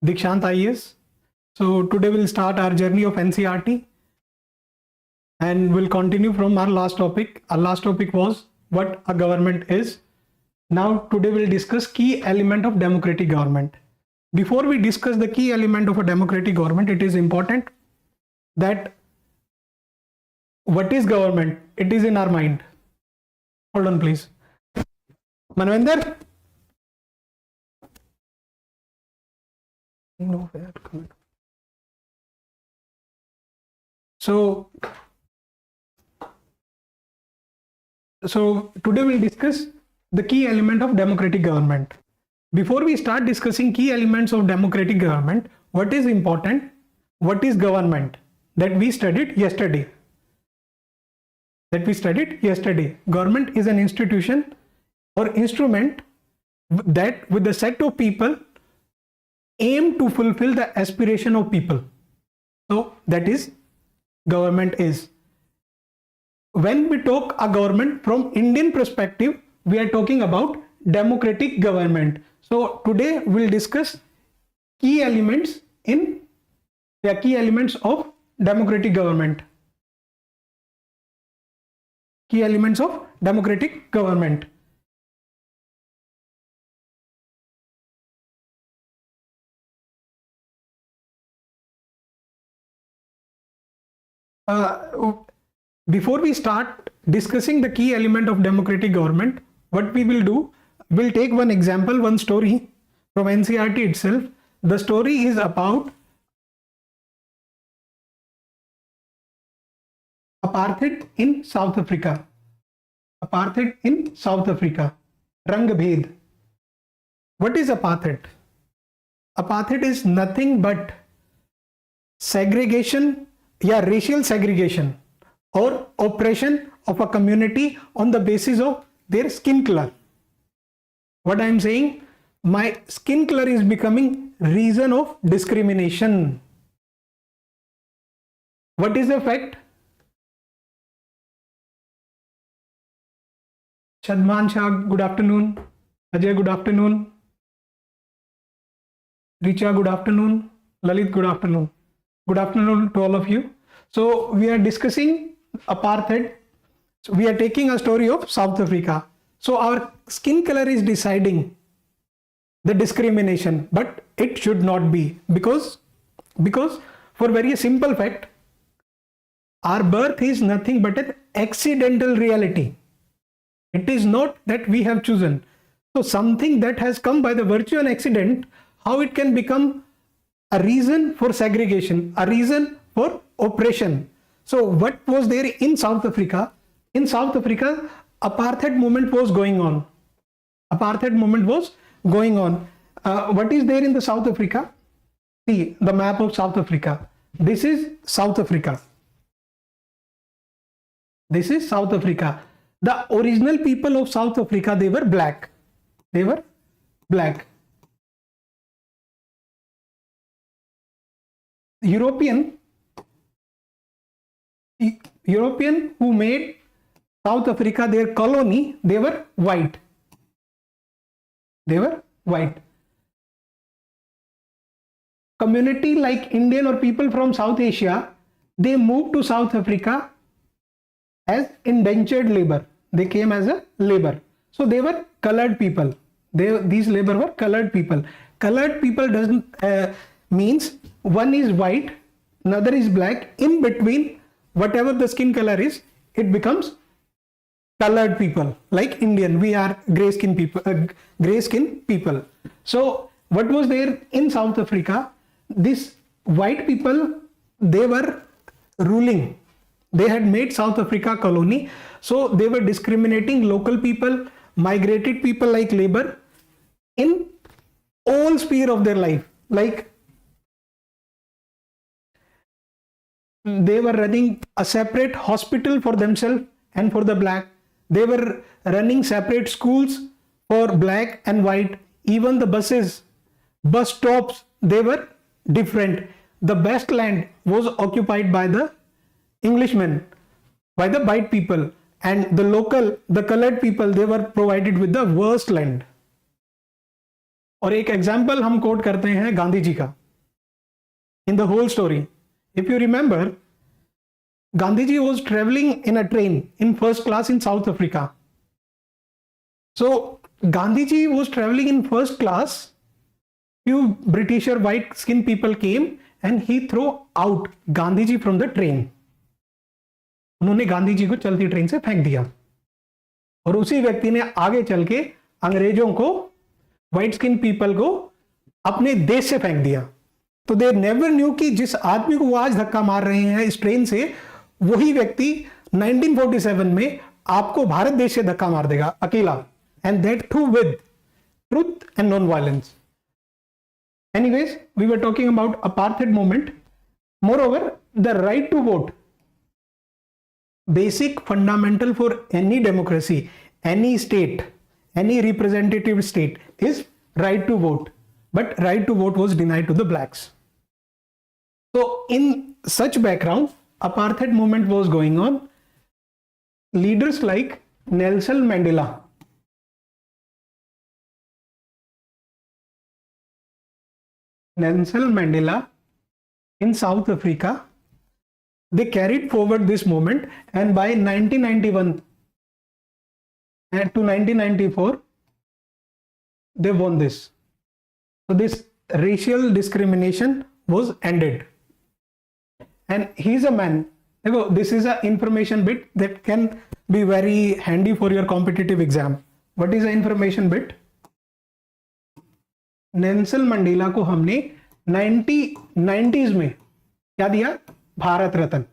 Dikshant IAS. So today we'll start our journey of NCERT and we'll continue from our last topic. Our last topic was what a government is. Now today we'll discuss key element of democratic government. Before we discuss the key element of a democratic government, it is important that what is government? It is in our mind. Hold on please. Manvinder? No, so today we'll discuss the key element of democratic government. Before we start discussing key elements of democratic government, what is important? What is government? That we studied yesterday. Government is an institution or instrument that with a set of people aim to fulfill the aspiration of people. So that is government is. When we talk a government from Indian perspective, we are talking about democratic government. So today we'll discuss key elements of democratic government. Key elements of democratic government. Before we start discussing the key element of democratic government, what we will do, we'll take one example, one story from NCERT itself. The story is about apartheid in South Africa. Apartheid in South Africa. Rangbhed. What is apartheid? Apartheid is nothing but segregation, racial segregation or oppression of a community on the basis of their skin color. What I am saying, my skin color is becoming reason of discrimination. What is the fact? Shadman Shah, good afternoon. Ajay, good afternoon. Richa, good afternoon. Lalit, good afternoon. Good afternoon to all of you. So we are discussing apartheid. So we are taking a story of South Africa. So our skin color is deciding the discrimination, but it should not be because for very simple fact, our birth is nothing but an accidental reality. It is not that we have chosen. So something that has come by the virtue and accident, how it can become a reason for segregation, a reason for oppression. So what was there in South Africa? In South Africa, apartheid movement was going on. Apartheid movement was going on. What is there in the South Africa? See the map of South Africa. This is South Africa. This is South Africa. The original people of South Africa, they were black. They were black. European who made South Africa their colony, they were white. They were white. Community like Indian or people from South Asia, they moved to South Africa as indentured labor. They came as a labor. So they were colored people. These labor were colored people. Colored people doesn't means one is white, another is black. In between, whatever the skin color is, it becomes colored people. Like Indian, we are gray skin people. So what was there in South Africa? These white people, they were ruling. They had made South Africa colony. So they were discriminating local people, migrated people like labor in all sphere of their life. Like they were running a separate hospital for themselves and for the black. They were running separate schools for black and white. Even the buses, bus stops, they were different. The best land was occupied by the Englishmen, by the white people, and the colored people, they were provided with the worst land. और एक example हम coat करते हैं गांधी जी का in the whole story. If you remember, Gandhi ji was traveling in a train in first class in South Africa. So Gandhi ji was traveling in first class. Few British or white skinned people came and he threw out Gandhi ji from the train. उन्होंने गांधी जी को चलती train से फेंक दिया और उसी व्यक्ति ने आगे चल के अंग्रेजों को, व्हाइट स्किन पीपल को अपने देश से फेंक दिया. तो दे नेवर न्यू कि जिस आदमी को वो आज धक्का मार रहे हैं इस ट्रेन से, वही व्यक्ति 1947 में आपको भारत देश से धक्का मार देगा अकेला, and that too with truth and non violence. Anyways, we were talking about apartheid movement. Moreover, the right to vote, basic fundamental for any democracy, any state, any representative state is right to vote, but right to vote was denied to the blacks. So in such background, apartheid movement was going on. Leaders like Nelson Mandela, in South Africa, they carried forward this movement, and by 1991 and to 1994 they won this. So this racial discrimination was ended, and he's a man. This is an information bit that can be very handy for your competitive exam. What is the information bit? Nelson Mandela को हमने 1990s में क्या दिया? Bharat Ratna.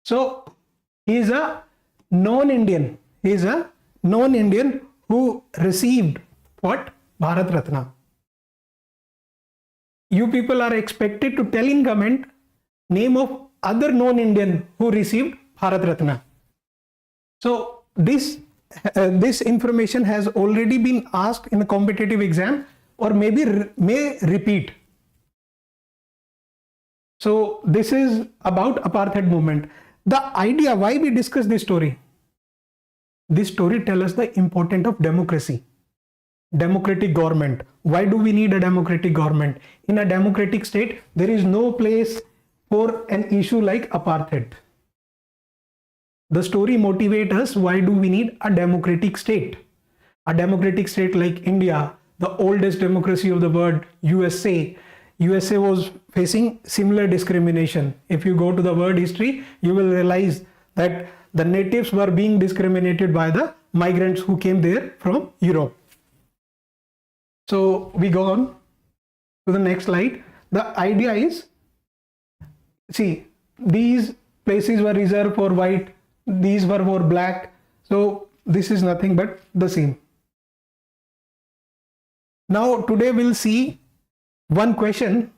So he is a non-Indian. He is a non-Indian who received what? Bharat Ratna. You people are expected to tell in comment name of other non-Indian who received Bharat Ratna. So this information has already been asked in a competitive exam, or maybe may repeat. So this is about apartheid movement. The idea why we discuss this story. This story tells us the importance of democracy, democratic government. Why do we need a democratic government? In a democratic state, there is no place for an issue like apartheid. The story motivates us. Why do we need a democratic state? A democratic state like India, the oldest democracy of the world, USA was facing similar discrimination. If you go to the world history, you will realize that the natives were being discriminated by the migrants who came there from Europe. So we go on to the next slide. The idea is, see, these places were reserved for white, these were for black. So this is nothing but the same. Now today we'll see one question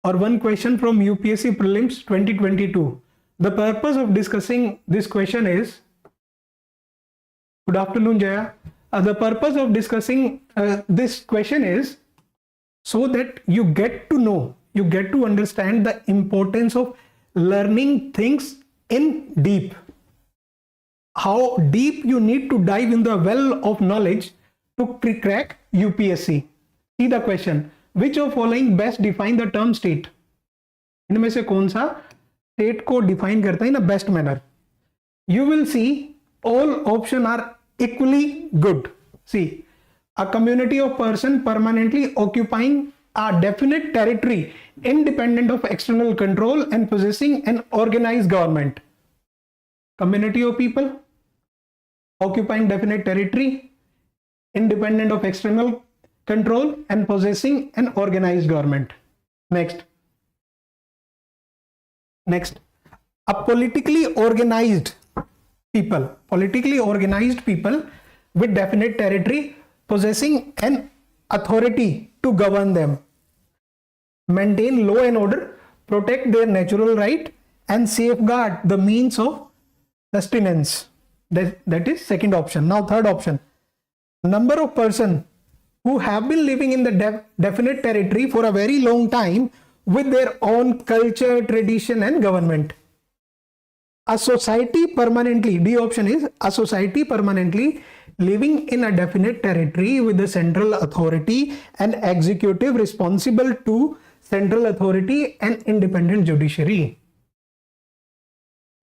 from UPSC Prelims 2022. The purpose of discussing this question is, good afternoon Jaya. The purpose of discussing this question is so that you get to know, you get to understand the importance of learning things in deep. How deep you need to dive in the well of knowledge to crack UPSC. See the question. Which of following best define the term state? इनमें से कौन सा state को define करता है in a best manner? You will see all options are equally good. See, a community of person permanently occupying a definite territory independent of external control and possessing an organized government. Community of people occupying definite territory independent of external control and possessing an organized government. Next, a politically organized people with definite territory possessing an authority to govern them, maintain law and order, protect their natural right, and safeguard the means of sustenance. That is second option. Now third option, number of person who have been living in the definite territory for a very long time with their own culture, tradition and government. A society permanently, D option is, a society permanently living in a definite territory with the central authority and executive responsible to central authority and independent judiciary.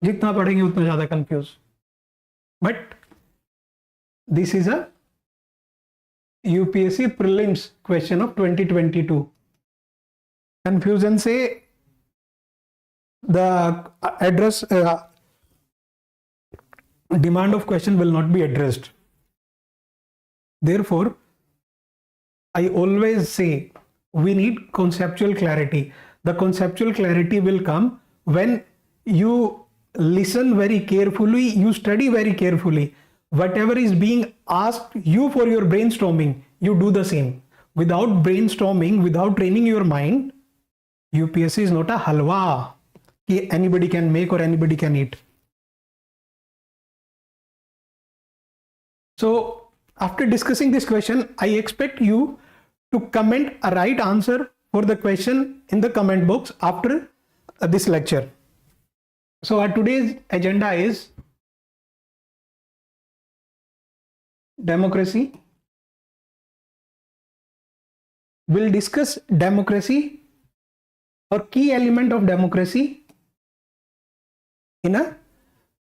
जितना पढ़ेंगे उतना ज़्यादा confuse. But this is a UPSC prelims question of 2022. Confusion से the address demand of question will not be addressed. Therefore, I always say we need conceptual clarity. The conceptual clarity will come when you listen very carefully, you study very carefully. Whatever is being asked you for your brainstorming, you do the same. Without brainstorming, without training your mind, UPSC is not a halwa that anybody can make or anybody can eat. So after discussing this question, I expect you to comment a right answer for the question in the comment box after this lecture. So our today's agenda is democracy. We'll discuss democracy or key element of democracy in a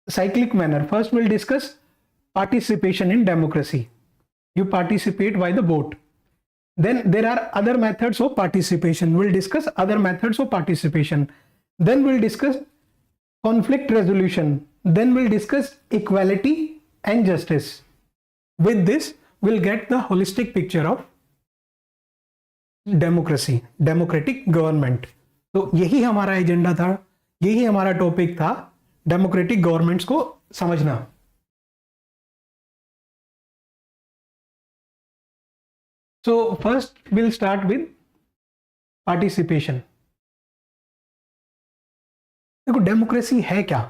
cyclic manner. First, we'll discuss participation in democracy. You participate by the vote. Then there are other methods of participation. We'll discuss other methods of participation. Then we'll discuss conflict resolution. Then we'll discuss equality and justice. With this, we'll get the holistic picture of democracy, democratic government. तो यही हमारा agenda था, यही हमारा topic था, democratic governments को समझना. So first we'll start with participation. देखो डेमोक्रेसी है क्या?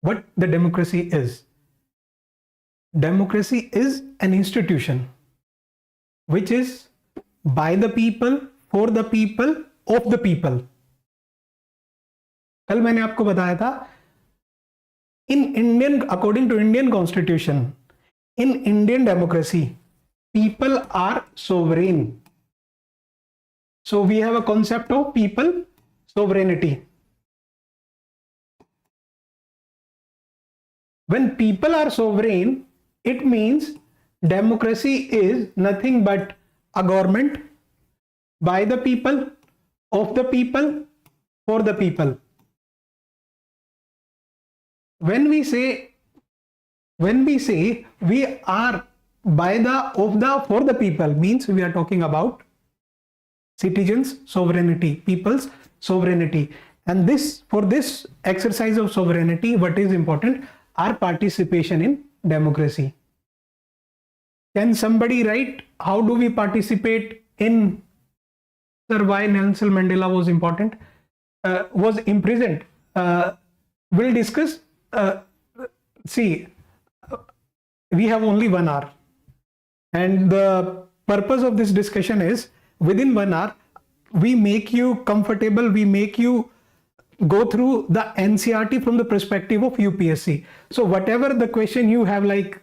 What the democracy is? Democracy is an institution which is by the people, for the people, of the people. कल मैंने आपको बताया था, in Indian, according to Indian Constitution, in Indian democracy, people are sovereign. So we have a concept of people sovereignty. When people are sovereign, it means democracy is nothing but a government by the people, of the people, for the people. When we say we are by the, of the, for the people, means we are talking about citizens' sovereignty, people's sovereignty. And this, for this exercise of sovereignty, what is important? Our participation in democracy. Can somebody write how do we participate in, sir, why Nelson Mandela was important, was imprisoned? We'll discuss. See, we have only 1 hour, and the purpose of this discussion is within 1 hour we make you comfortable, we make you go through the NCERT from the perspective of UPSC. So whatever the question you have, like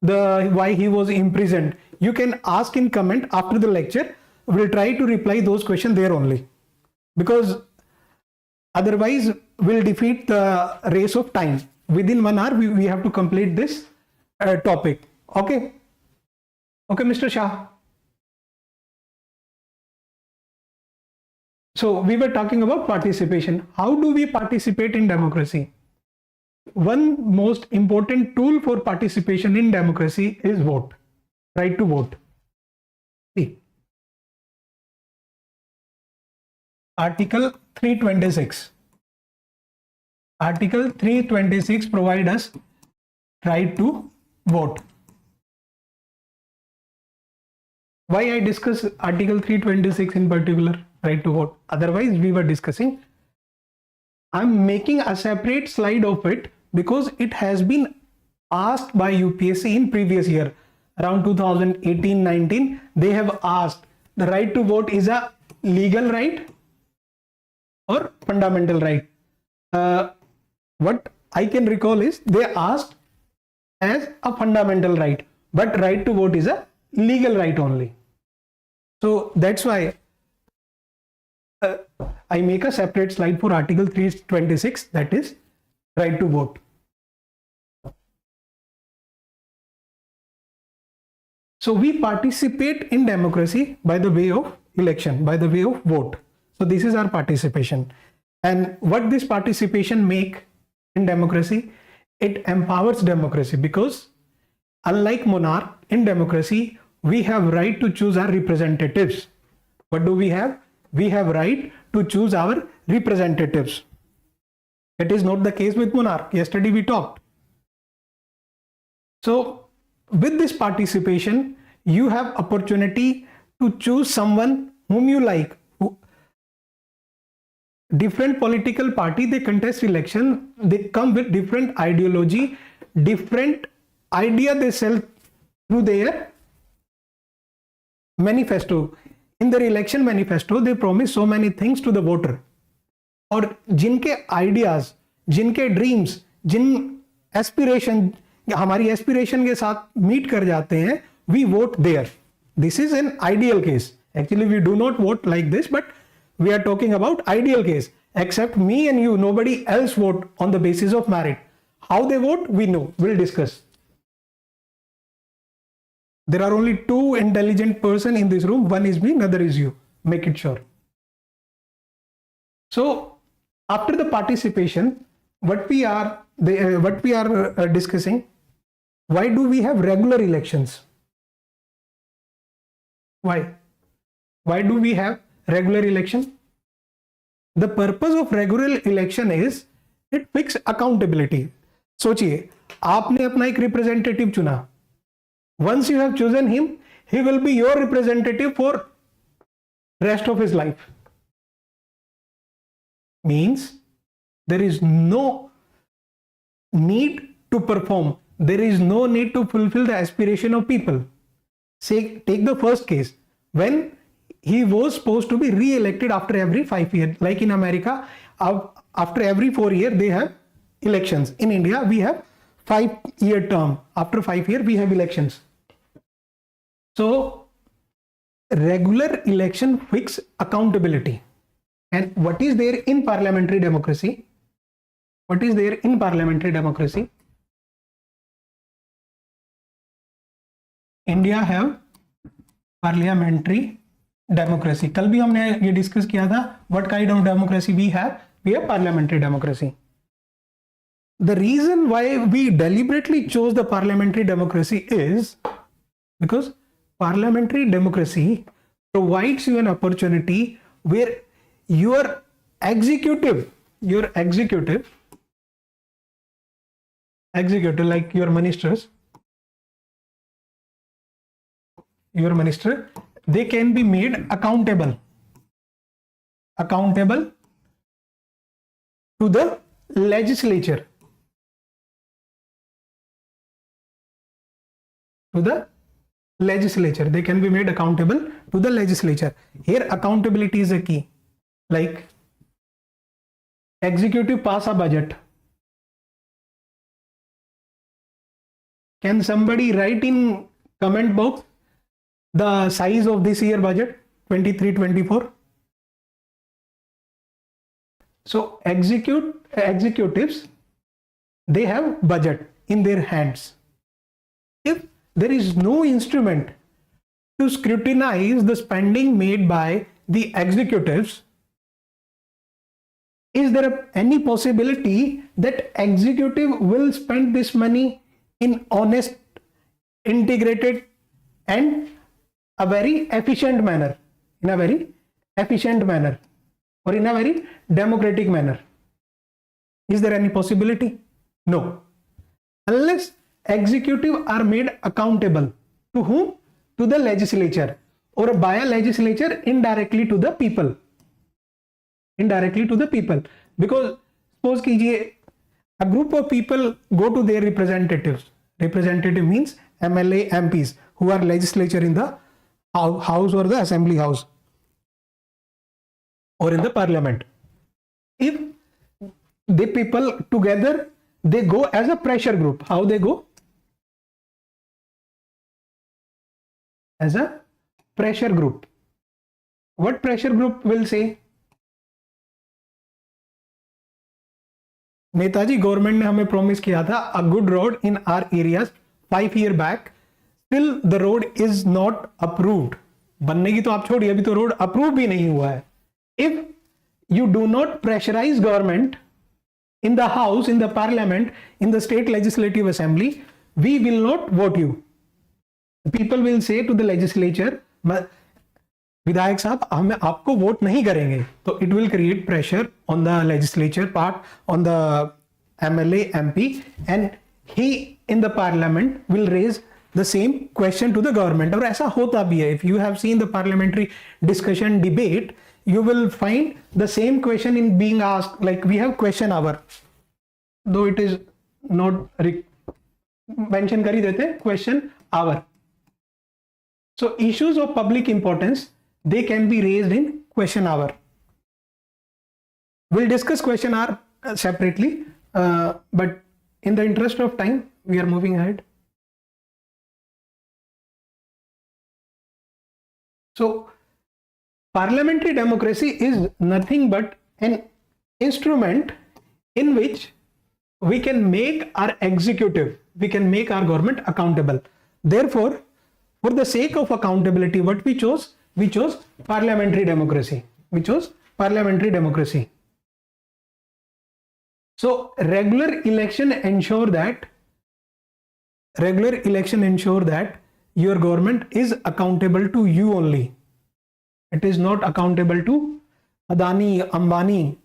the why he was imprisoned, you can ask in comment after the lecture. We'll try to reply those questions there only, because otherwise we'll defeat the race of time. Within 1 hour we have to complete this topic. Okay, Mr. Shah. So we were talking about participation. How do we participate in democracy? One most important tool for participation in democracy is vote, right to vote. See, Article 326. Article 326 provides us right to vote. Why I discuss Article 326 in particular, right to vote? Otherwise we were discussing. I'm making a separate slide of it because it has been asked by UPSC in previous year, around 2018-19. They have asked the right to vote is a legal right or fundamental right. What I can recall is they asked as a fundamental right, but right to vote is a legal right only. So that's why I make a separate slide for Article 326, that is right to vote. So we participate in democracy by the way of election, by the way of vote. So this is our participation. And what this participation make in democracy? It empowers democracy, because unlike monarch, in democracy, we have right to choose our representatives. What do we have? We have right to choose our representatives. It is not the case with monarch. Yesterday we talked. So with this participation, you have opportunity to choose someone whom you like. Different political party, they contest election, they come with different ideology, different idea they sell through their manifesto. In their election manifesto, they promise so many things to the voter. और जिनके ideas, जिनके dreams, जिन aspiration, हमारी aspiration के साथ meet कर जाते हैं, we vote there. This is an ideal case. Actually, we do not vote like this, but we are talking about ideal case. Except me and you, nobody else vote on the basis of merit. How they vote, we know. We'll discuss. There are only two intelligent person in this room. One is me, another is you. Make it sure. So after the participation, what we are discussing, why do we have regular elections? Why do we have regular election? The purpose of regular election is it fix accountability. सोचिए, आपने अपना एक representative चुना. Once you have chosen him, he will be your representative for rest of his life. Means there is no need to perform. There is no need to fulfill the aspiration of people. Say, take the first case, when he was supposed to be re-elected after every 5 years. Like in America, after every 4 years they have elections. In India, we have 5-year term. After 5 years, we have elections. So regular election fix accountability. And what is there in parliamentary democracy? What is there in parliamentary democracy? India have parliamentary democracy. कल भी हमने ये discuss किया था. What kind of democracy we have? We have parliamentary democracy. The reason why we deliberately chose the parliamentary democracy is because parliamentary democracy provides you an opportunity where your executive like your minister, they can be made accountable to the legislature. They can be made accountable to the legislature. Here accountability is a key. Like executive pass a budget. Can somebody write in comment box the size of this year budget 23-24? So executives, they have budget in their hands. If there is no instrument to scrutinize the spending made by the executives, is there any possibility that executive will spend this money in honest, integrated and a very efficient manner, or in a very democratic manner? Is there any possibility? No. Unless executive are made accountable to whom? To the legislature, or by a legislature indirectly to the people. Because suppose कीजिए a group of people go to their representatives. Representative means MLA, MPs who are legislature in the house or the assembly house or in the parliament. If the people together, they go as a pressure group. How they go? as a pressure group. What pressure group will say? Netaji government ने हमें promise किया था a good road in our areas 5 years back. Still the road is not approved. बनने की तो आप छोड़िए, अभी तो रोड अप्रूव भी नहीं हुआ है. If you do not pressurize government in the house, in the parliament, in the state legislative assembly, we will not vote you. People will say to the legislature, विधायक साहब हम आपको वोट नहीं करेंगे. तो it will create pressure on the legislature part, on the MLA, MP, and he in the parliament will raise the same question to the government. और ऐसा होता भी है. If you have seen the parliamentary discussion debate, you will find the same question in being asked. Like we have question hour, though it is not mention कर ही देते question hour. So issues of public importance, they can be raised in question hour. We'll discuss question hour separately, but in the interest of time, we are moving ahead. So parliamentary democracy is nothing but an instrument in which we can make our executive, we can make our government accountable. Therefore, for the sake of accountability, what we chose parliamentary democracy. We chose parliamentary democracy. So regular election ensure that your government is accountable to you only. It is not accountable to Adani, Ambani.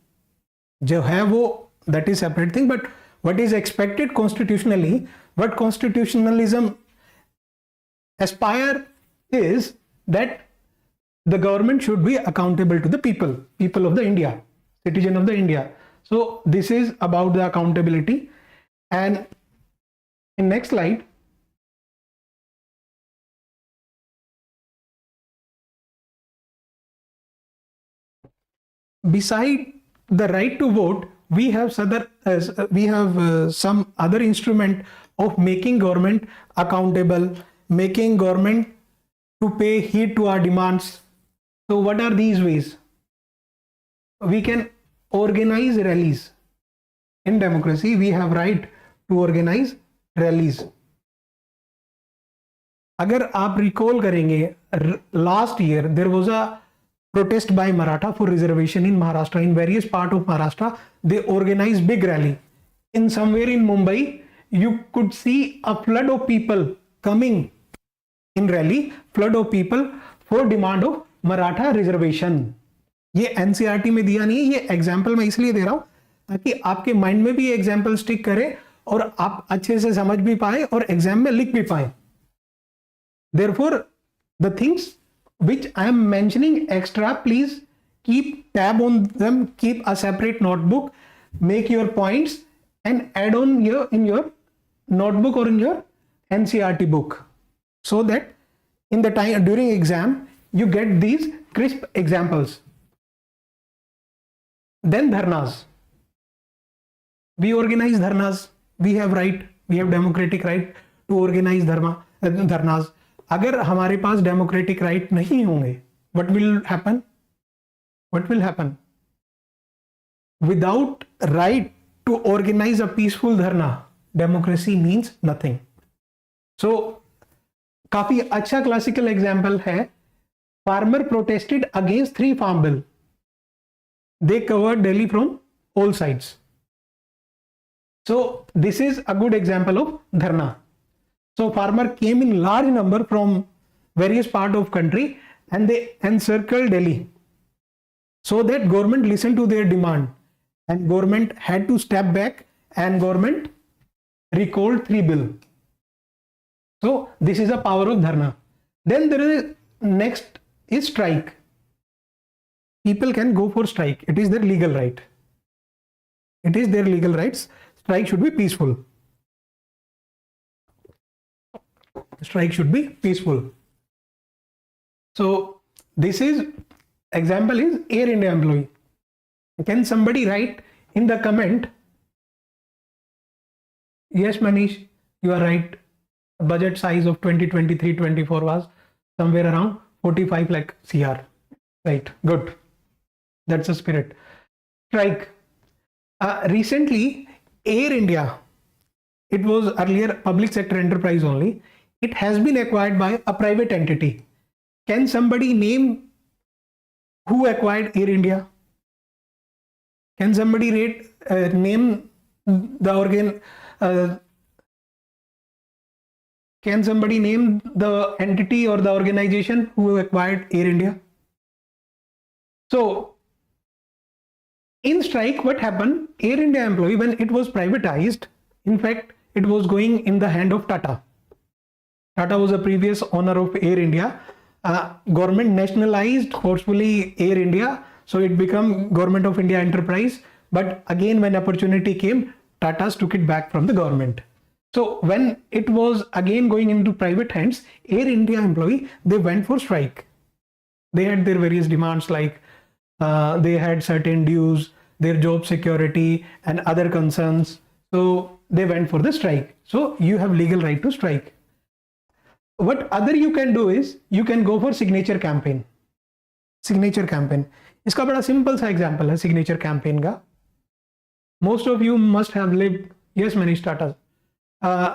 जो है वो, that is separate thing. But what is expected constitutionally, what constitutionalism aspire is that the government should be accountable to the people of the India, citizen of the India. So this is about the accountability. And in next slide, beside the right to vote, we have some other instrument of making government accountable, making government to pay heed to our demands. So what are these ways? We can organize rallies. In democracy, we have right to organize rallies. अगर आप recall करेंगे, last year there was a protest by Maratha for reservation in Maharashtra. In various parts of Maharashtra, they organized big rally. In somewhere in Mumbai, you could see a flood of people coming in rally, flood of people for demand of Maratha reservation. ये NCERT में दिया नहीं है, ये example मैं इसलिए दे रहा हूं ताकि आपके माइंड में भी एग्जाम्पल स्टिक करे और आप अच्छे से समझ भी पाए और एग्जाम में लिख भी पाए. Therefore, the things which I am mentioning extra, please keep tab on them, keep a separate notebook, make your points and add on here in your notebook or in your NCERT book, so that in the time during exam you get these crisp examples. Then dharnas. We organize dharnas. We have right, we have democratic right to organize dharnas. अगर हमारे पास democratic right नहीं होंगे, what will happen? What will happen? Without right to organize a peaceful dharna, democracy means nothing. So काफी अच्छा classical example है, farmer protested against 3 farm bill. They covered Delhi from all sides. So this is a good example of dharna. So farmer came in large number from various part of country and they encircled Delhi, so that government listened to their demand and government had to step back and government recalled 3 bill. So this is a power of dharna. Then there is next is strike. People can go for strike. It is their legal right. It is their legal rights. Strike should be peaceful. Strike should be peaceful. So this is example is Air India employee. Can somebody write in the comment, yes Manish, you are right, budget size of 2023-24 was somewhere around 45 lakh CR. Right, good. That's the spirit. Strike. Recently, Air India, it was earlier public sector enterprise only. It has been acquired by a private entity. Can somebody name who acquired Air India? Can somebody name the organ? Can somebody name the entity or the organization who acquired Air India? So, in strike, what happened? Air India employee, when it was privatized, in fact, it was going in the hand of Tata. Tata was a previous owner of Air India. Government nationalized forcefully Air India, so it became Government of India enterprise. But again, when opportunity came, Tata's took it back from the government. So when it was again going into private hands, Air India employee, they went for strike. They had their various demands, like they had certain dues, their job security and other concerns. So they went for the strike. So you have legal right to strike. What other you can do is you can go for signature campaign. Signature campaign. इसका बड़ा simple सा example है signature campaign का. Most of you must have lived. Yes, Manish Tata.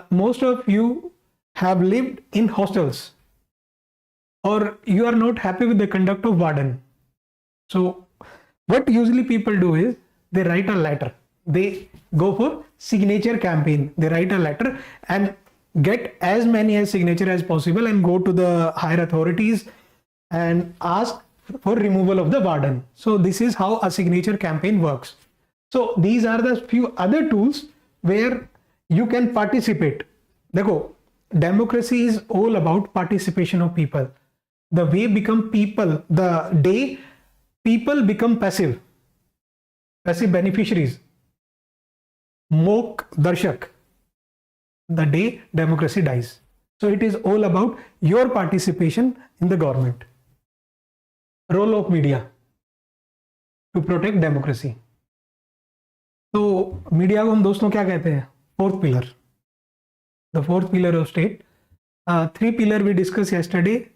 Most of you have lived in hostels, or you are not happy with the conduct of warden. So what usually people do is they write a letter. They go for signature campaign. They write a letter and get as many as signature as possible and go to the higher authorities and ask for removal of the warden. So this is how a signature campaign works. So these are the few other tools where you can participate. देखो, democracy is all about participation of people. The way become people, the day people become passive beneficiaries, मोक दर्शक, the day democracy dies. So it is all about your participation in the government. Role of media to protect democracy. तो media को हम दोस्तों क्या कहते हैं? Fourth pillar. The fourth pillar of state. Three pillar we discussed yesterday: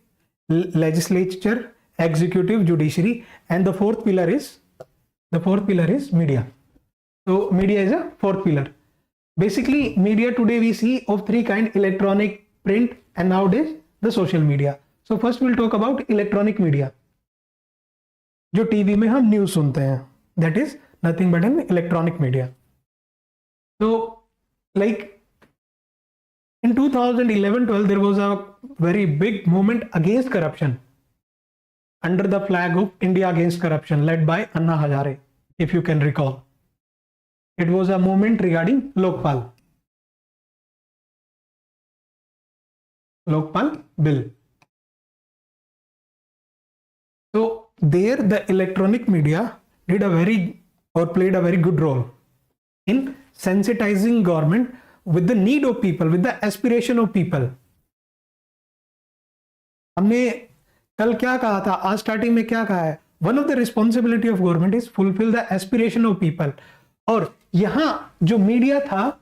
legislature, executive, judiciary, and the fourth pillar is media. So media is a fourth pillar. Basically, media today we see of three kinds: electronic, print, and nowadays the social media. So first we'll talk about electronic media. जो TV में हम news सुनते हैं, that is nothing but an electronic media. So like in 2011-12 there was a very big movement against corruption under the flag of India Against Corruption, led by Anna Hazare, if you can recall. It was a movement regarding Lokpal bill. So there the electronic media played a very good role in sensitizing government with the need of people, with the aspiration of people. हमने कल क्या कहा था, आज starting में क्या कहा है? One of the responsibility of government is fulfill the aspiration of people. और यहाँ जो मीडिया था,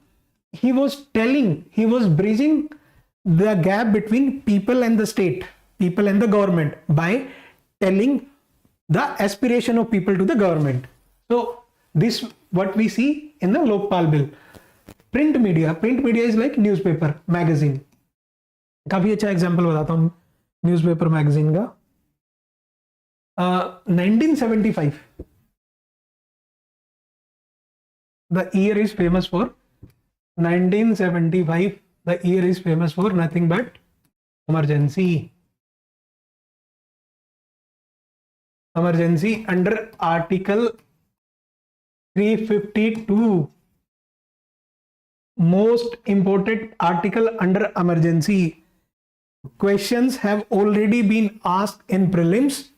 he was bridging the gap between people and the state, people and the government, by telling the aspiration of people to the government. So this what we see in the Lokpal bill. Print media is like newspaper, magazine. काफी अच्छा example बताता हूँ newspaper magazine का. 1975 the year is famous for 1975 the year is famous for nothing but emergency under article 352, most important article under emergency. Questions have already been asked in prelims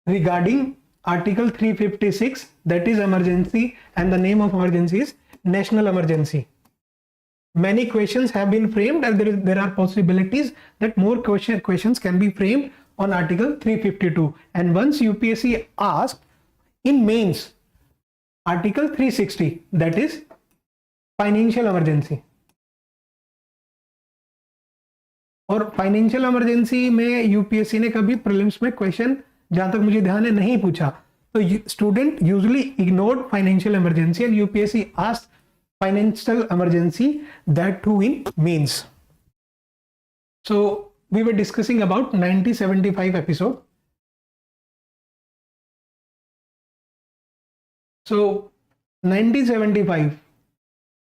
regarding article 356, that is emergency, and the name of emergency is national emergency. Many questions have been framed, and there are possibilities that more questions can be framed on article 352. And once UPSC asked in mains article 360, that is financial emergency. और financial emergency में UPSC ने कभी prelims में question, जहां तक मुझे ध्यान है, नहीं पूछा. तो student usually ignored financial emergency and UPSC asked financial emergency, that too in mains. So we were discussing about 1975 episode. So 1975,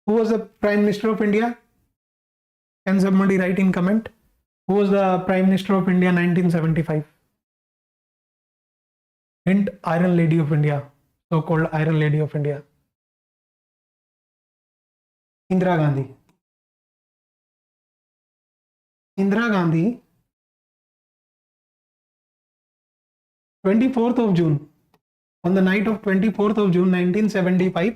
who was the Prime Minister of India? Can somebody write in comment? Who was the Prime Minister of India 1975? Hint, Iron Lady of India, so-called Iron Lady of India. Indira Gandhi. Indira Gandhi, 24th of June, on the night of 24th of June 1975,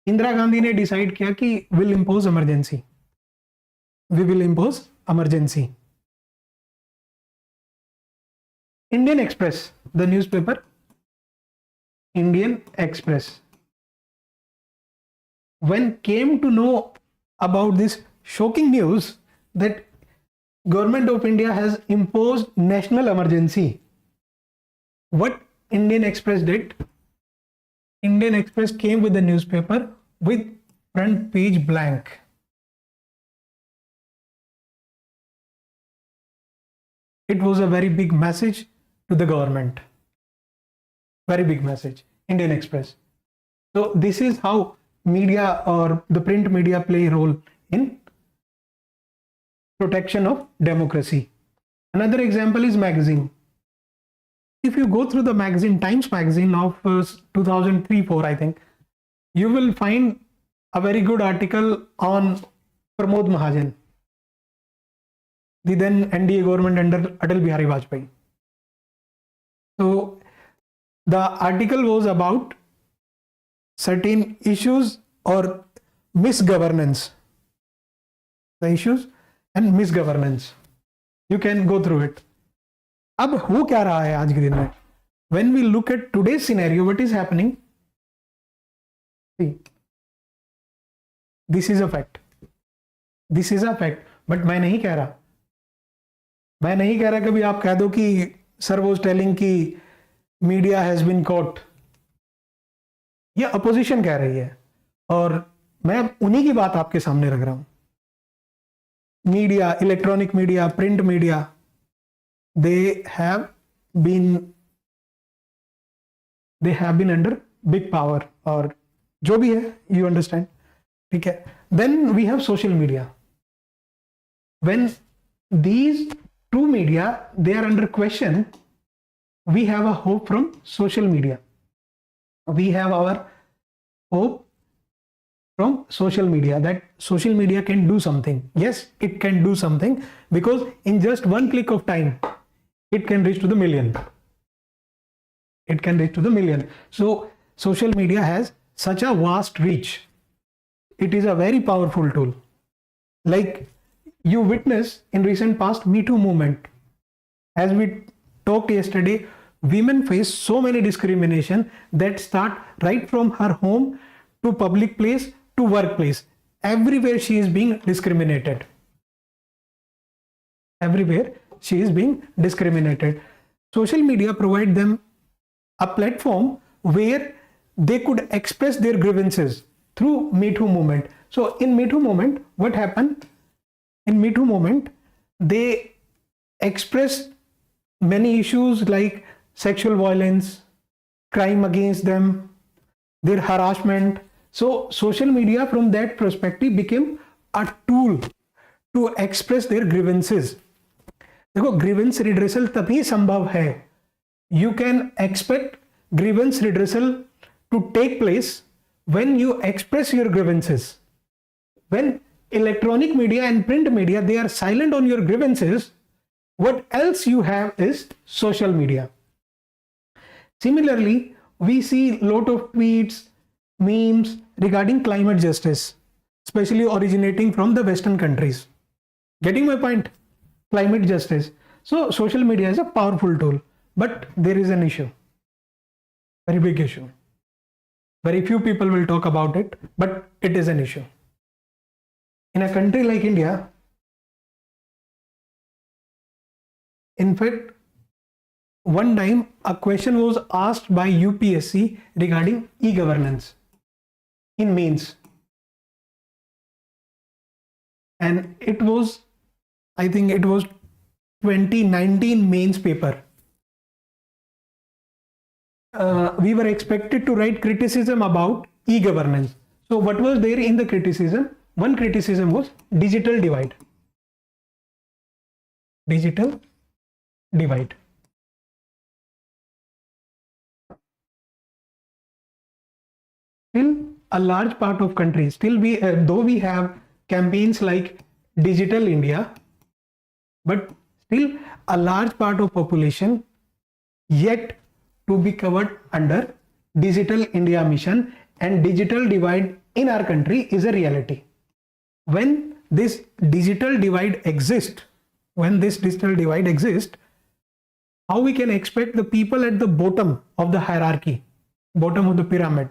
Indira Gandhi ने decide किया कि will impose emergency, we will impose emergency. Indian Express, the newspaper Indian Express, when came to know about this shocking news that Government of India has imposed national emergency, what Indian Express did? Indian Express came with the newspaper with front page blank. It was a very big message to the government. Very big message, Indian Express. So this is how media or the print media play a role in protection of democracy. Another example is magazine. If you go through the magazine, Times magazine of 2003-4, I think, you will find a very good article on Pramod Mahajan, the then NDA government under 𝐻𝐿 𝐵𝐼. So the article was about certain issues or misgovernance. The issues and misgovernance. You can go through it. अब हो क्या रहा है आज के दिन में? When we look at today's scenario, what is happening? See, this is a fact. This is a fact. But मैं नहीं कह रहा. मैं नहीं कह रहा कभी आप कह दो कि सर was telling कि media has been caught. ये अपोजिशन कह रही है और मैं उन्हीं की बात आपके सामने रख रहा हूं. Media, electronic media, print media, they have been under big power, और जो भी है, you understand, ठीक है. Then we have social media. When these two media, they are under question, we have a hope from social media. We have our hope from social media, that social media can do something. Yes, it can do something, because in just one click of time, it can reach to the million. It can reach to the million. So social media has such a vast reach. It is a very powerful tool. Like you witness in recent past Me Too movement. As we talked yesterday, women face so many discrimination that start right from her home to public place to workplace. Everywhere she is being discriminated. Everywhere she is being discriminated. Social media provide them a platform where they could express their grievances through Me Too movement. So in Me Too movement, what happened? In Me Too movement, they expressed many issues like sexual violence, crime against them, their harassment. So social media from that perspective became a tool to express their grievances. देखो, grievance redressal तभी संभव है. You can expect grievance redressal to take place when you express your grievances. When electronic media and print media, they are silent on your grievances, what else you have is social media. Similarly, we see lot of tweets, memes regarding climate justice, especially originating from the Western countries. Getting my point? Climate justice. So social media is a powerful tool, but there is an issue, very big issue. Very few people will talk about it, but it is an issue. In a country like India, In fact, one time a question was asked by UPSC regarding e-governance in mains, and it was, I think it was 2019 mains paper. We were expected to write criticism about e-governance. So what was there in the criticism? One criticism was digital divide. Digital divide. Still a large part of countries, still we, though we have campaigns like Digital India, but still a large part of population yet to be covered under Digital India mission, and digital divide in our country is a reality. When this digital divide exists, how we can expect the people at the bottom of the hierarchy, bottom of the pyramid,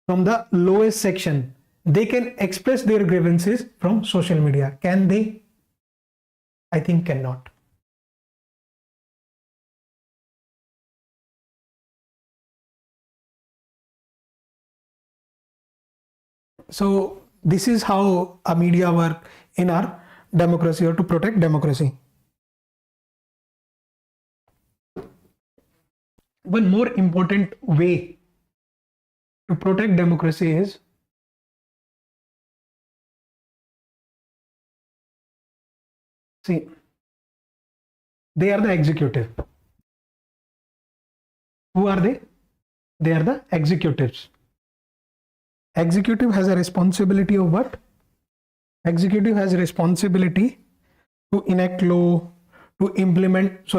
from the lowest section, they can express their grievances from social media? Can they? I think cannot. So this is how a media work in our democracy, or to protect democracy. One more important way to protect democracy is see, they are the executive. Who are they? They are the executives. Executive has a responsibility of what? Executive has a responsibility to enact law, to implement,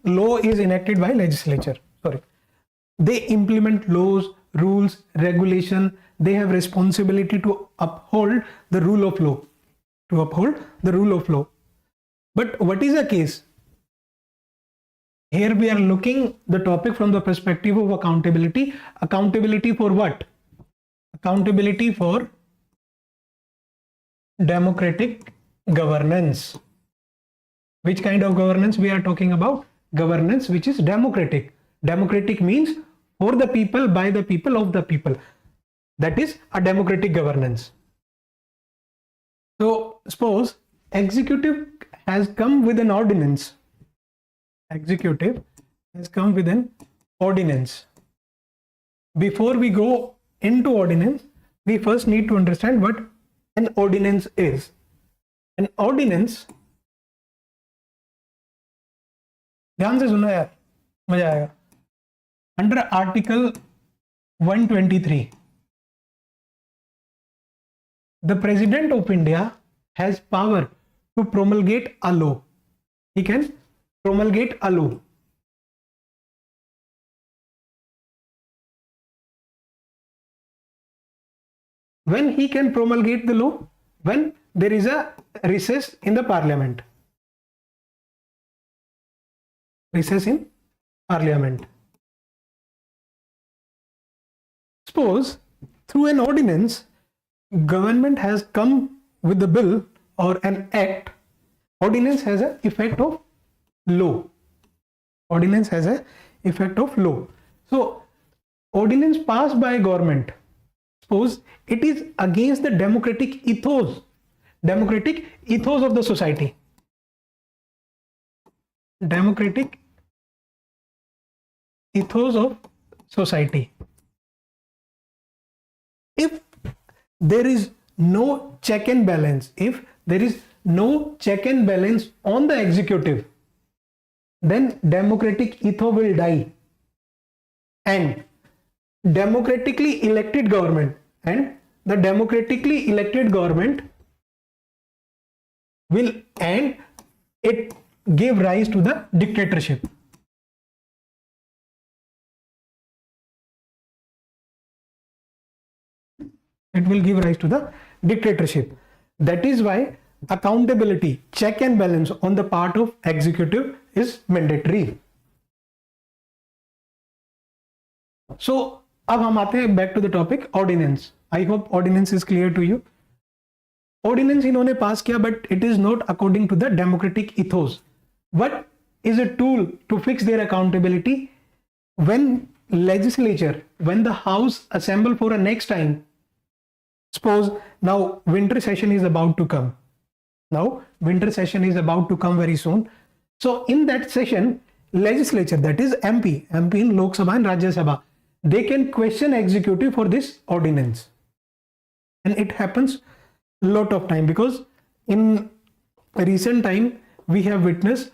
law is enacted by legislature. They implement laws, rules, regulation. They have responsibility to uphold the rule of law. But what is the case? Here we are looking the topic from the perspective of accountability. Accountability for what? Accountability for democratic governance. Which kind of governance we are talking about? Governance which is democratic. Democratic means for the people, by the people, of the people. That is a democratic governance. So suppose executive has come with an ordinance. Executive has come with an ordinance. Before we go into ordinance, we first need to understand what an ordinance is. An ordinance, ध्यान से सुनो यार, मजा आएगा. Under Article 123, the President of India has power to promulgate a law. He can promulgate a law. When he can promulgate the law? When there is a recess in the parliament. Recess in parliament. Suppose through an ordinance, government has come with the bill or an act. Ordinance has an effect of law. Ordinance has an effect of law. So ordinance passed by government, suppose it is against the democratic ethos of the society. Democratic ethos of society. If there is no check and balance, on the executive, then democratic ethos will die, and democratically elected government will end, it give rise to the dictatorship. It will give rise to the dictatorship. That is why accountability, check and balance on the part of executive is mandatory. So अब हम आते हैं back to the topic ordinance. I hope ordinance is clear to you. Ordinance इन्होंने पास किया, but it is not according to the democratic ethos. what is a tool to fix their accountability? When legislature, when the house assemble for a next time, suppose now winter session is about to come. Now winter session is about to come very soon. So in that session, legislature, that is MP in Lok Sabha and Rajya Sabha, they can question executive for this ordinance. And it happens a lot of time, because in recent time we have witnessed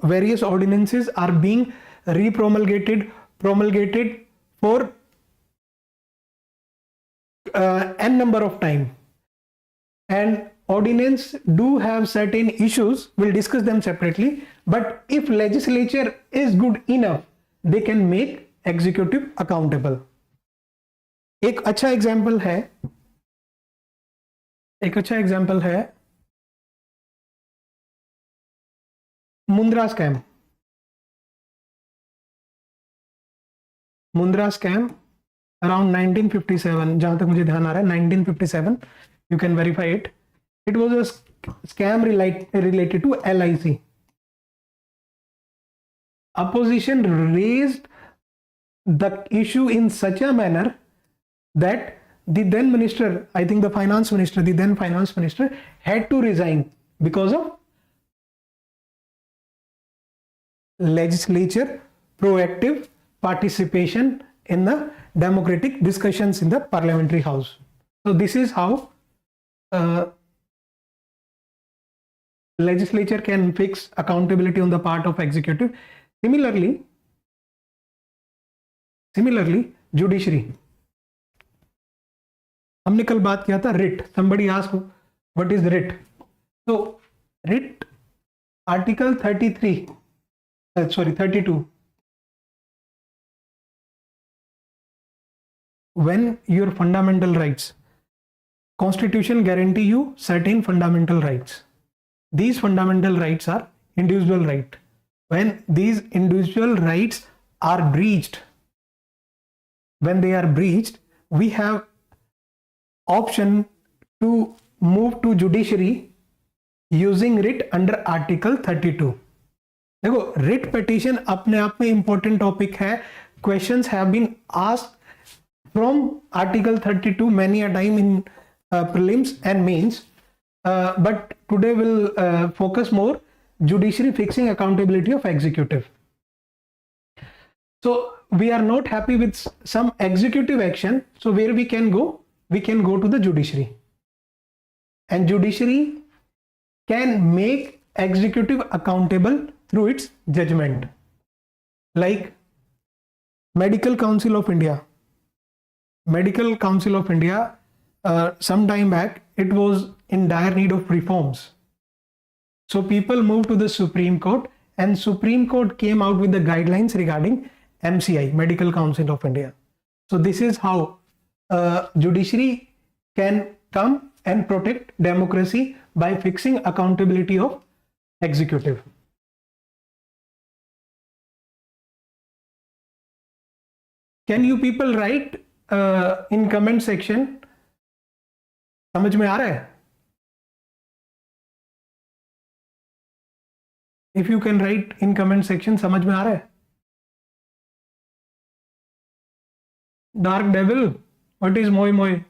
various ordinances are being promulgated for n number of time, and ordinance do have certain issues. We'll discuss them separately, but if legislature is good enough, they can make executive accountable. एक अच्छा example है Mundra scam around 1957, जहां तक मुझे ध्यान आ रहा है 1957, you can verify it. It was a scam related to LIC. Opposition raised the issue in such a manner that the then minister, I think the then finance minister had to resign because of legislature proactive participation in the democratic discussions in the parliamentary house. So this is how legislature can fix accountability on the part of executive. Similarly, judiciary. हमने कल बात किया था writ. Somebody asked what is writ. So writ, article 32. When your fundamental rights, constitution guarantee you certain fundamental rights. These fundamental rights are individual right. When these individual rights are breached, we have option to move to judiciary using writ under article 32. देखो, writ petition अपने आप में important topic है. Questions have been asked from article 32 many a time in prelims and mains, but today we'll focus more judiciary fixing accountability of executive. So we are not happy with some executive action, so where we can go to the judiciary, and judiciary can make executive accountable through its judgment. Like Medical Council of India, some time back, it was in dire need of reforms. So people moved to the Supreme Court, and Supreme Court came out with the guidelines regarding MCI, Medical Council of India. So this is how judiciary can come and protect democracy by fixing accountability of executive. Can you people write in comment section? समझ में आ रहा है? If you can write in comment section, समझ में आ रहा है? Dark devil, what is moi moi?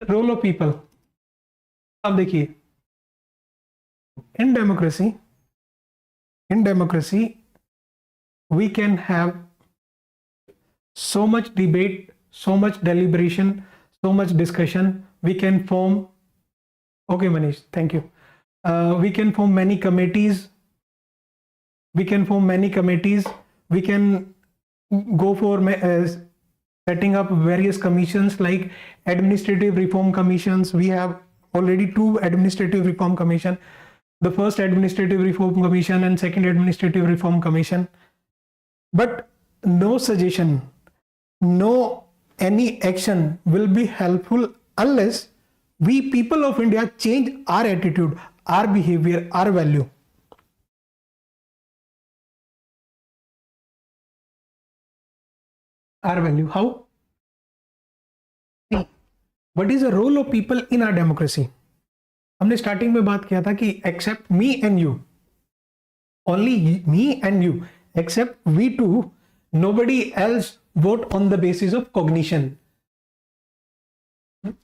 Role of people. अब देखिए, in democracy we can have so much debate, so much deliberation, so much discussion. We can form, okay Manish, thank you. We can form many committees. We can go for setting up various commissions like administrative reform commissions. We have already 2 administrative reform commission, the first administrative reform commission and second administrative reform commission. But no suggestion, no any action will be helpful unless we people of India change our attitude, our behavior, our value. R value. How? See, what is the role of people in our democracy? हमने starting में बात किया था कि except me and you, only me and you, except we two, nobody else vote on the basis of cognition.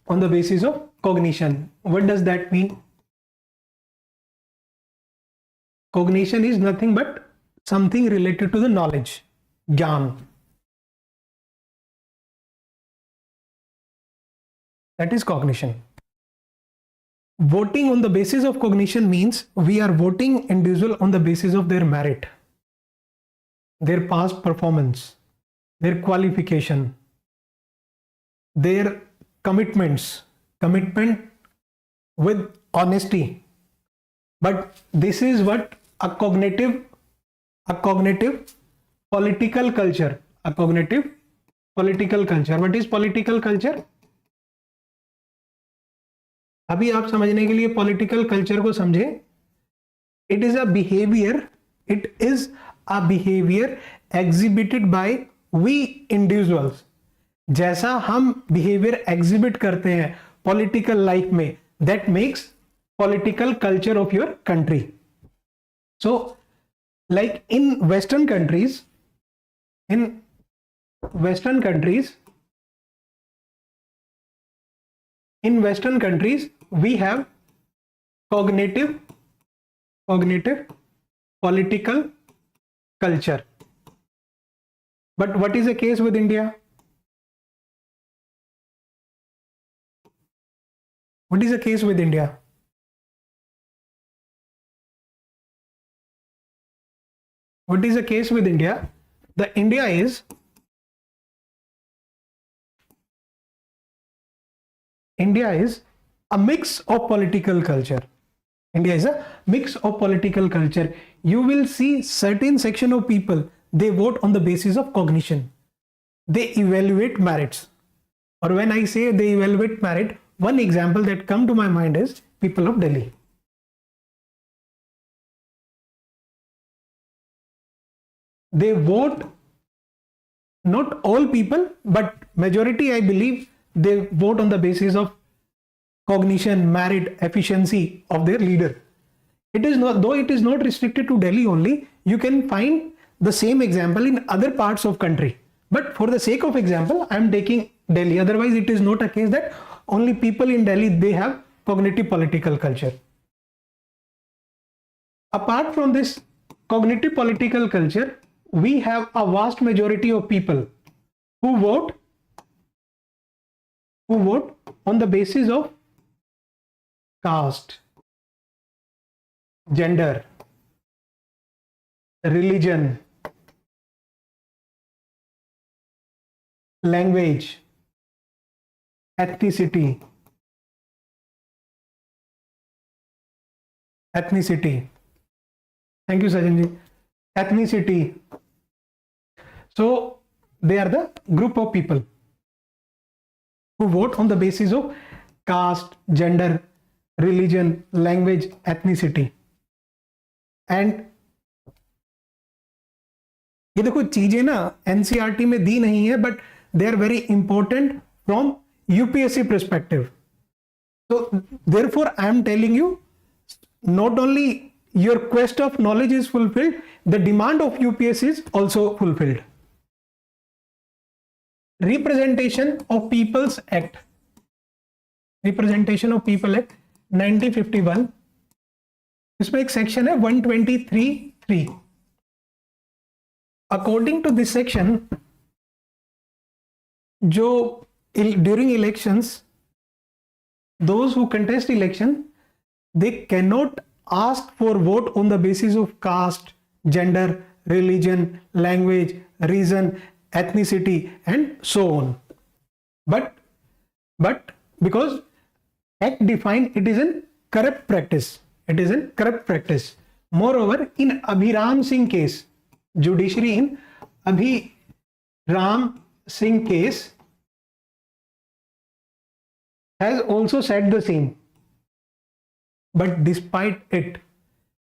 On the basis of cognition. What does that mean? Cognition is nothing but something related to the knowledge, gyan. That is cognition. Voting on the basis of cognition means we are voting individual on the basis of their merit, their past performance, their qualification, their commitment with honesty. But this is what a cognitive political culture, a cognitive political culture. What is political culture? अभी आप समझने के लिए political culture को समझे. It is a behaviour exhibited by we individuals. जैसा हम behaviour exhibit करते हैं पॉलिटिकल लाइफ में, that makes political culture of your country. So like in western countries we have cognitive political culture. But what is the case with India? What is the case with India? What is the case with India? India is a mix of political culture. India is a mix of political culture. You will see certain section of people, they vote on the basis of cognition. They evaluate merits. Or when I say they evaluate merit, one example that come to my mind is people of Delhi. They vote, not all people, but majority, I believe, they vote on the basis of cognition, merit, efficiency of their leader. It is not, though it is not restricted to Delhi only, you can find the same example in other parts of country. But for the sake of example, I am taking Delhi. Otherwise, it is not a case that only people in Delhi, they have cognitive political culture. Apart from this cognitive political culture, we have a vast majority of people who vote on the basis of caste, gender, religion, language, ethnicity. Thank you, Sachin ji. Ethnicity. So they are the group of people who vote on the basis of caste, gender, religion, language, ethnicity. And ये देखो चीजें ना NCERT में दी नहीं है, but they are very important from UPSC perspective. So therefore I am telling you, not only your quest of knowledge is fulfilled, the demand of UPSC is also fulfilled. Representation of People's Act. Representation of People Act 1951. इसमें एक section है 123(3). According to this section, जो during elections, those who contest election, they cannot ask for vote on the basis of caste, gender, religion, language, reason, ethnicity, and so on. But because Act define it is a corrupt practice. It is a corrupt practice. Moreover, in Abhiram Singh case, judiciary in Abhiram Singh case has also said the same. But despite it,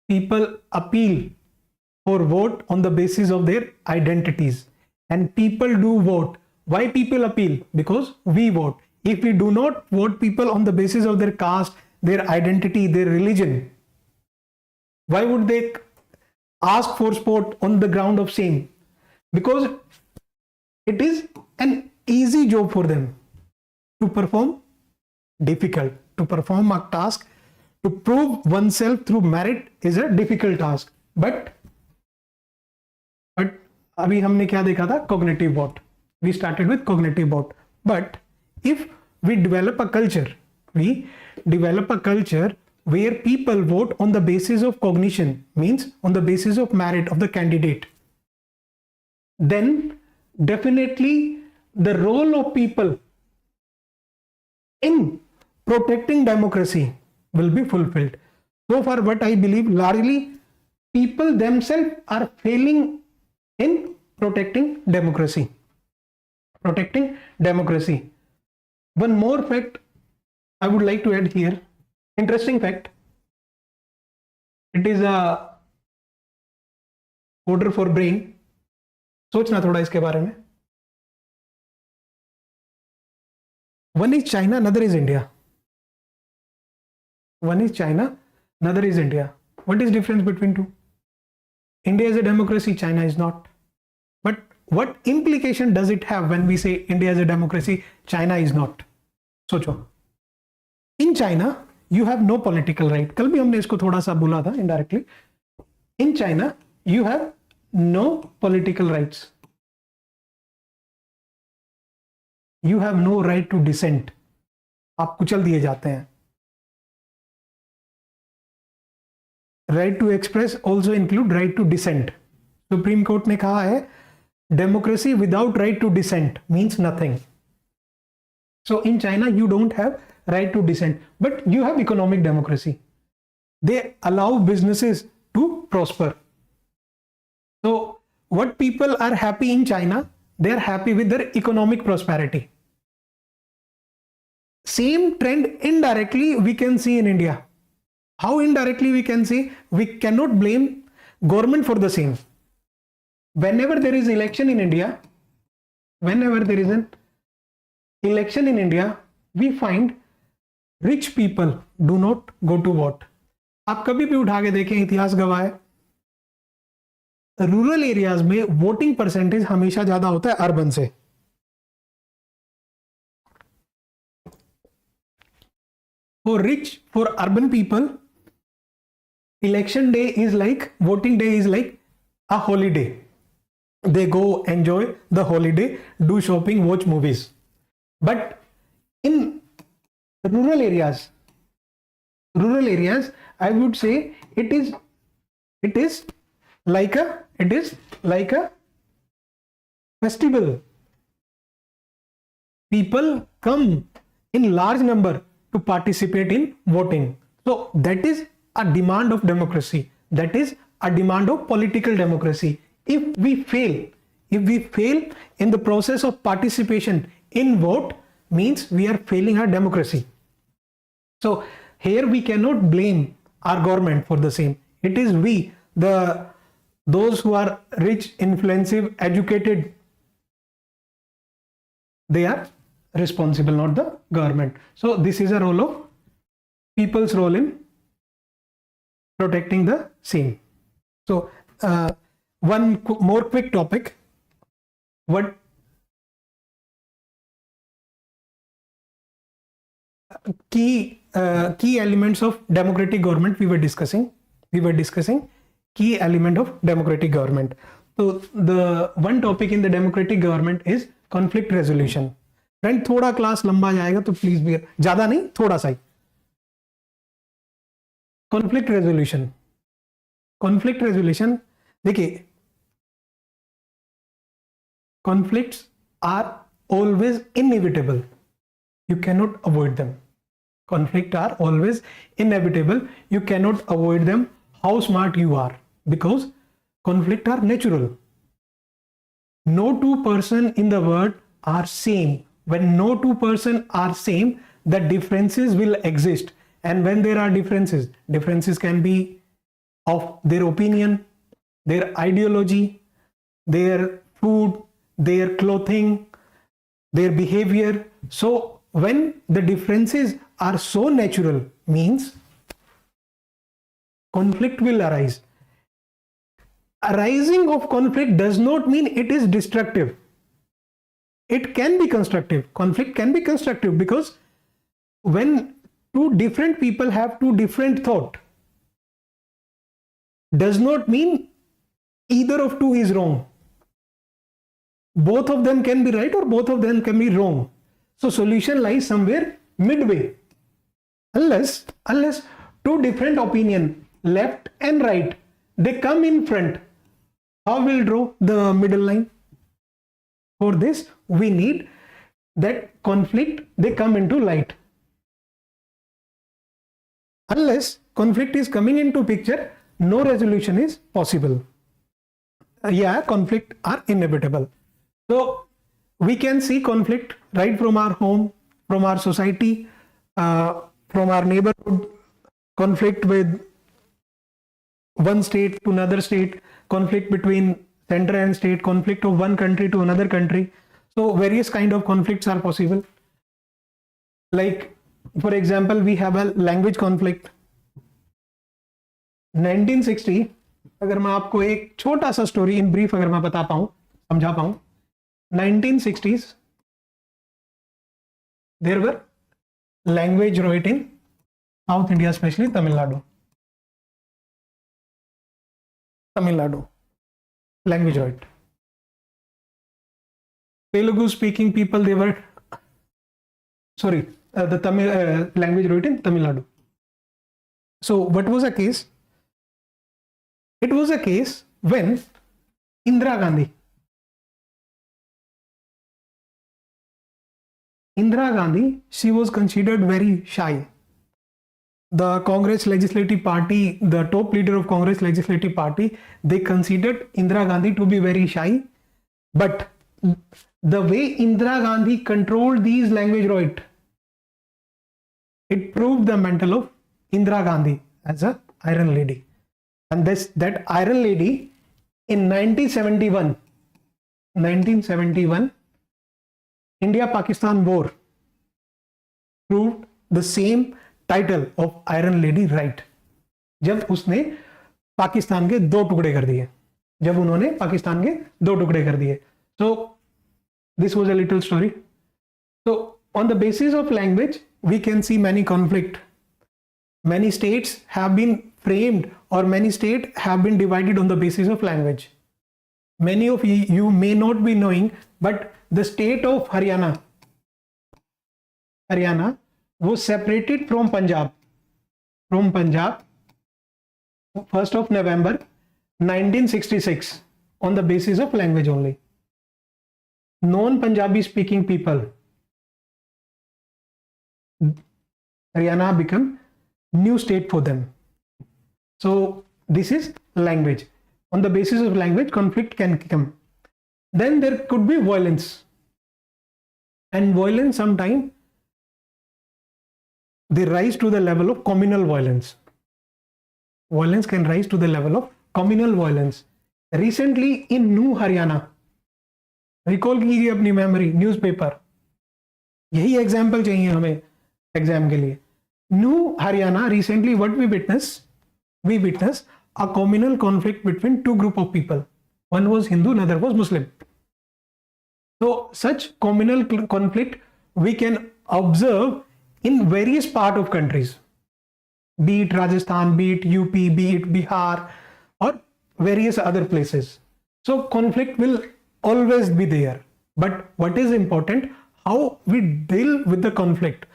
people appeal for vote on the basis of their identities, and people do vote Why people appeal? Because we vote. If we do not vote people on the basis of their caste, their identity, their religion, why would they ask for support on the ground of same? Because it is an easy job for them to perform difficult. To perform a task, to prove oneself through merit is a difficult task. But अभी हमने क्या देखा था? Cognitive vote. We started with cognitive vote. But if we develop a culture where people vote on the basis of cognition, means on the basis of merit of the candidate, then definitely the role of people in protecting democracy will be fulfilled. So far, what I believe, largely people themselves are failing in protecting democracy. One more fact I would like to add here. Interesting fact. It is a order for brain. सोचना थोड़ा इसके बारे में. One is China, another is India. One is China, another is India. What is difference between two? India is a democracy, China is not. But what implication does it have when we say India is a democracy, China is not? सोचो. In China, you have no political right. कल भी हमने इसको थोड़ा सा बोला था indirectly. In China, you have no political rights. You have no right to dissent. आप कुचल दिए जाते हैं. Right to express also include right to dissent. Supreme Court ने कहा है democracy without right to dissent means nothing. So in China you don't have right to dissent, but you have economic democracy. They allow businesses to prosper. So what people are happy in China, they are happy with their economic prosperity. Same trend indirectly we can see in India. How indirectly we can see? We cannot blame government for the same. Whenever there is election in India, we find rich people do not go to vote. आप कभी भी उठा के देखें, इतिहास गवाह है, rural areas में वोटिंग परसेंटेज हमेशा ज्यादा होता है अर्बन से. For urban people, election day is like, voting day is like a holiday. They go enjoy the holiday, do shopping, watch movies. But in rural areas, I would say it is like a festival. People come in large number to participate in voting. So that is a demand of democracy. That is a demand of political democracy. If we fail in the process of participation in vote, means we are failing our democracy. So here we cannot blame our government for the same. It is we, those who are rich, influential, educated, they are responsible, not the government. So this is a role of people's role in protecting the same. So one more quick topic. What key elements of democratic government we were discussing? Key element of democratic government. So the one topic in the democratic government is conflict resolution. Friend थोड़ा class लंबा जाएगा तो please भी, ज्यादा नहीं, थोड़ा सा ही. कॉन्फ्लिक्ट रेजोल्यूशन देखिए, conflicts are always inevitable, you cannot avoid them. Conflict are always inevitable, you cannot avoid them, how smart you are, because conflict are natural. No two person in the world are same. When no two person are same, the differences will exist, and when there are differences can be of their opinion, their ideology, their food, their clothing, their behavior. So when the differences are so natural, means conflict will arise. Arising of conflict does not mean it is destructive. It can be constructive. Conflict can be constructive, because when two different people have two different thought, does not mean either of two is wrong. Both of them can be right or both of them can be wrong. So solution lies somewhere midway. Unless two different opinion, left and right, they come in front, how will draw the middle line? For this, we need that conflict, they come into light. Unless conflict is coming into picture, no resolution is possible. Yeah, conflict are inevitable. So we can see conflict right from our home, from our society, from our neighborhood, conflict with one state to another state, conflict between center and state, conflict of one country to another country. So various kind of conflicts are possible. Like, for example, we have a language conflict. 1960, अगर मैं आपको एक छोटा सा story in brief अगर मैं बता पाऊं, समझा पाऊं, 1960s there were language riot in South India, especially Tamil Nadu. Language riot. Telugu speaking people, they were the Tamil language riot in Tamil Nadu. So what was the case? It was a case when Indira Gandhi, she was considered very shy. The Congress Legislative Party, the top leader of Congress Legislative Party, they considered Indira Gandhi to be very shy. But the way Indira Gandhi controlled these language riot, it proved the mental of Indira Gandhi as a Iron Lady. And that Iron Lady in 1971, India-Pakistan war proved the same title of Iron Lady right. जब उसने पाकिस्तान के दो टुकड़े कर दिए, जब उन्होंने पाकिस्तान के दो टुकड़े कर दिए. So this was a little story. So on the basis of language, we can see many conflict. Many states have been framed, or many states have been divided on the basis of language. Many of you may not be knowing, but the state of Haryana was separated from Punjab 1st of November 1966 on the basis of language only. Non-Punjabi speaking people, Haryana become new state for them. So this is language. On the basis of language, conflict can come. Then there could be violence, and violence sometimes they rise to the level of communal violence. Violence can rise to the level of communal violence. Recently in New Haryana, recall कीजिए अपनी memory, newspaper, यही example चाहिए हमें exam के लिए. New Haryana, recently what we witnessed a communal conflict between two group of people. One was Hindu, another was Muslim. So such communal conflict we can observe in various part of countries, be it Rajasthan, be it UP, be it Bihar, or various other places. So conflict will always be there. But what is important, how we deal with the conflict,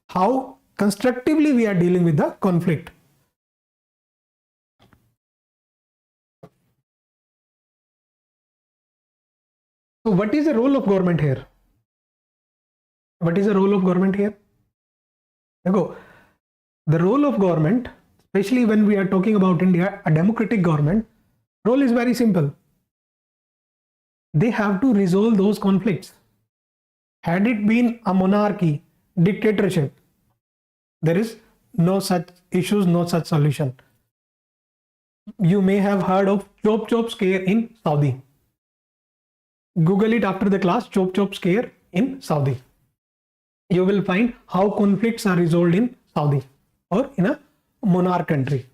how constructively we are dealing with the conflict. So what is the role of government here? What is the role of government here? The role of government, especially when we are talking about India, a democratic government, role is very simple. They have to resolve those conflicts. Had it been a monarchy, dictatorship, there is no such issues, no such solution. You may have heard of chop scare in Saudi. Google it after the class, chop scare in Saudi. You will find how conflicts are resolved in Saudi or in a monarch country.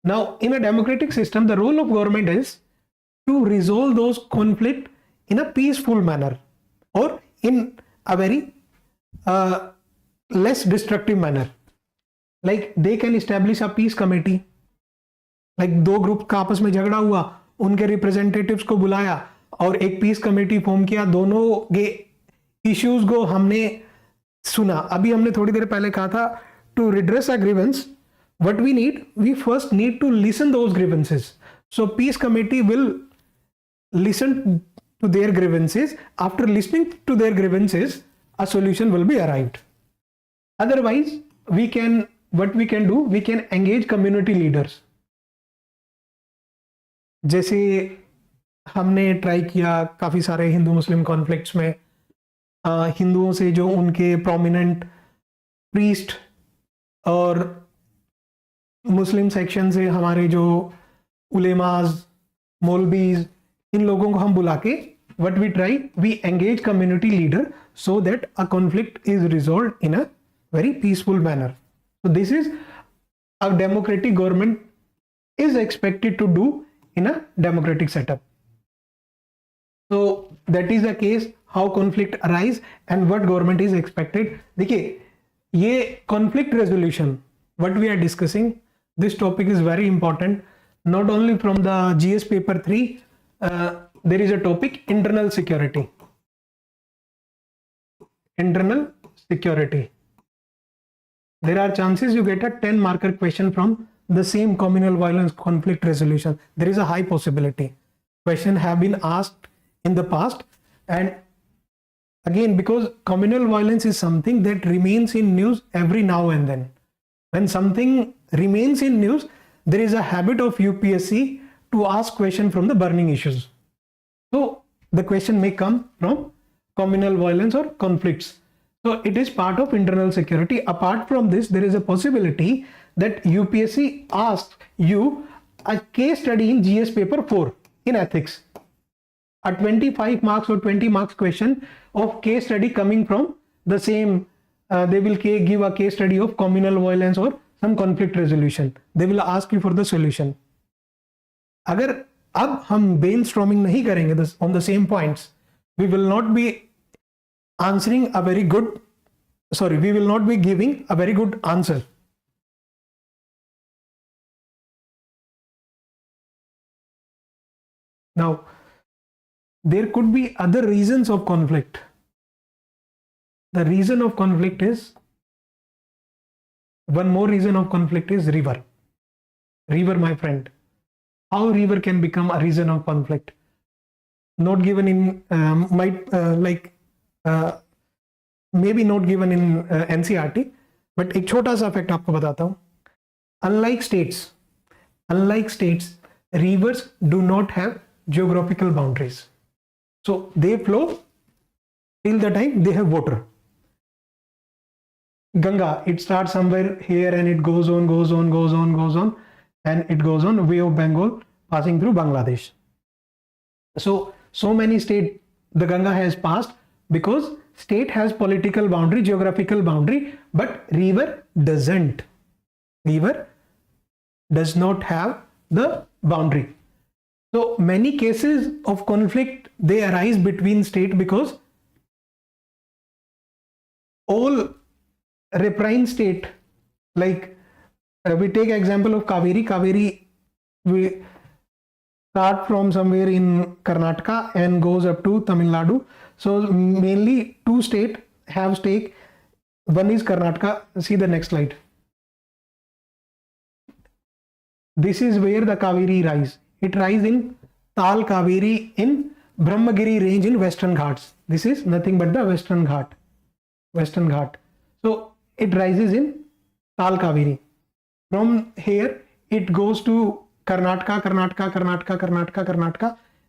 Now, in a democratic system, the role of government is to resolve those conflicts in a peaceful manner or in a very less destructive manner. Like they can establish a peace committee. Like दो group का आपस में झगड़ा हुआ, उनके representatives को बुलाया और एक पीस कमेटी फॉर्म किया, दोनों के इश्यूज को हमने सुना. अभी हमने थोड़ी देर पहले कहा था to redress a grievance what we need, we first need to listen those grievances. So peace committee will listen to their grievances. After listening to their grievances, a solution will be arrived. Otherwise, what we can do, we can engage community leaders. जैसे हमने try किया काफी सारे हिंदू मुस्लिम conflicts में, हिंदुओं से जो उनके प्रोमिनेंट प्रीस्ट और मुस्लिम सेक्शन से हमारे जो उलेमाज, मौलवीज, इन लोगों को हम बुला के what we try, we engage community leader so that a conflict is resolved in a very peaceful manner. So this is a democratic government is expected to do in a democratic setup. So that is the case how conflict arise and what government is expected. देखिए ये conflict resolution what we are discussing, this topic is very important. Not only from the GS paper 3, there is a topic internal security. Internal security. There are chances you get a 10 marker question from the same communal violence conflict resolution. There is a high possibility. Questions have been asked in the past, and again because communal violence is something that remains in news every now and then. When something remains in news, there is a habit of UPSC to ask question from the burning issues. So the question may come from communal violence or conflicts. So it is part of internal security. Apart from this, there is a possibility that UPSC asks you a case study in GS paper 4 in ethics. A 25 marks or 20 marks question of case study coming from the same, they will give a case study of communal violence or some conflict resolution. They will ask you for the solution. अगर अब हम brainstorming नहीं करेंगे on the same points, we will not be answering a very good, we will not be giving a very good answer. Now, there could be other reasons of conflict. The reason of conflict is, one more reason of conflict is river. River, my friend. How river can become a reason of conflict? Not given in, maybe not given in NCERT, but एक छोटा सा fact आपको बताता हूँ. Unlike states, rivers do not have geographical boundaries. So they flow till the time they have water. Ganga, it starts somewhere here and it goes on, and it goes on Bay of Bengal passing through Bangladesh. So many states the Ganga has passed because state has political boundary, geographical boundary, but river doesn't. River does not have the boundary. So many cases of conflict, they arise between state because all riparian state, like we take example of Kaveri, we start from somewhere in Karnataka and goes up to Tamil Nadu. So mainly two states have stake. One is Karnataka. See the next slide. This is where the Kaveri rises. It rises in Tal Kaveri in Brahmagiri range in Western Ghats. This is nothing but the Western Ghat. So it rises in Tal Kaveri. From here it goes to Karnataka,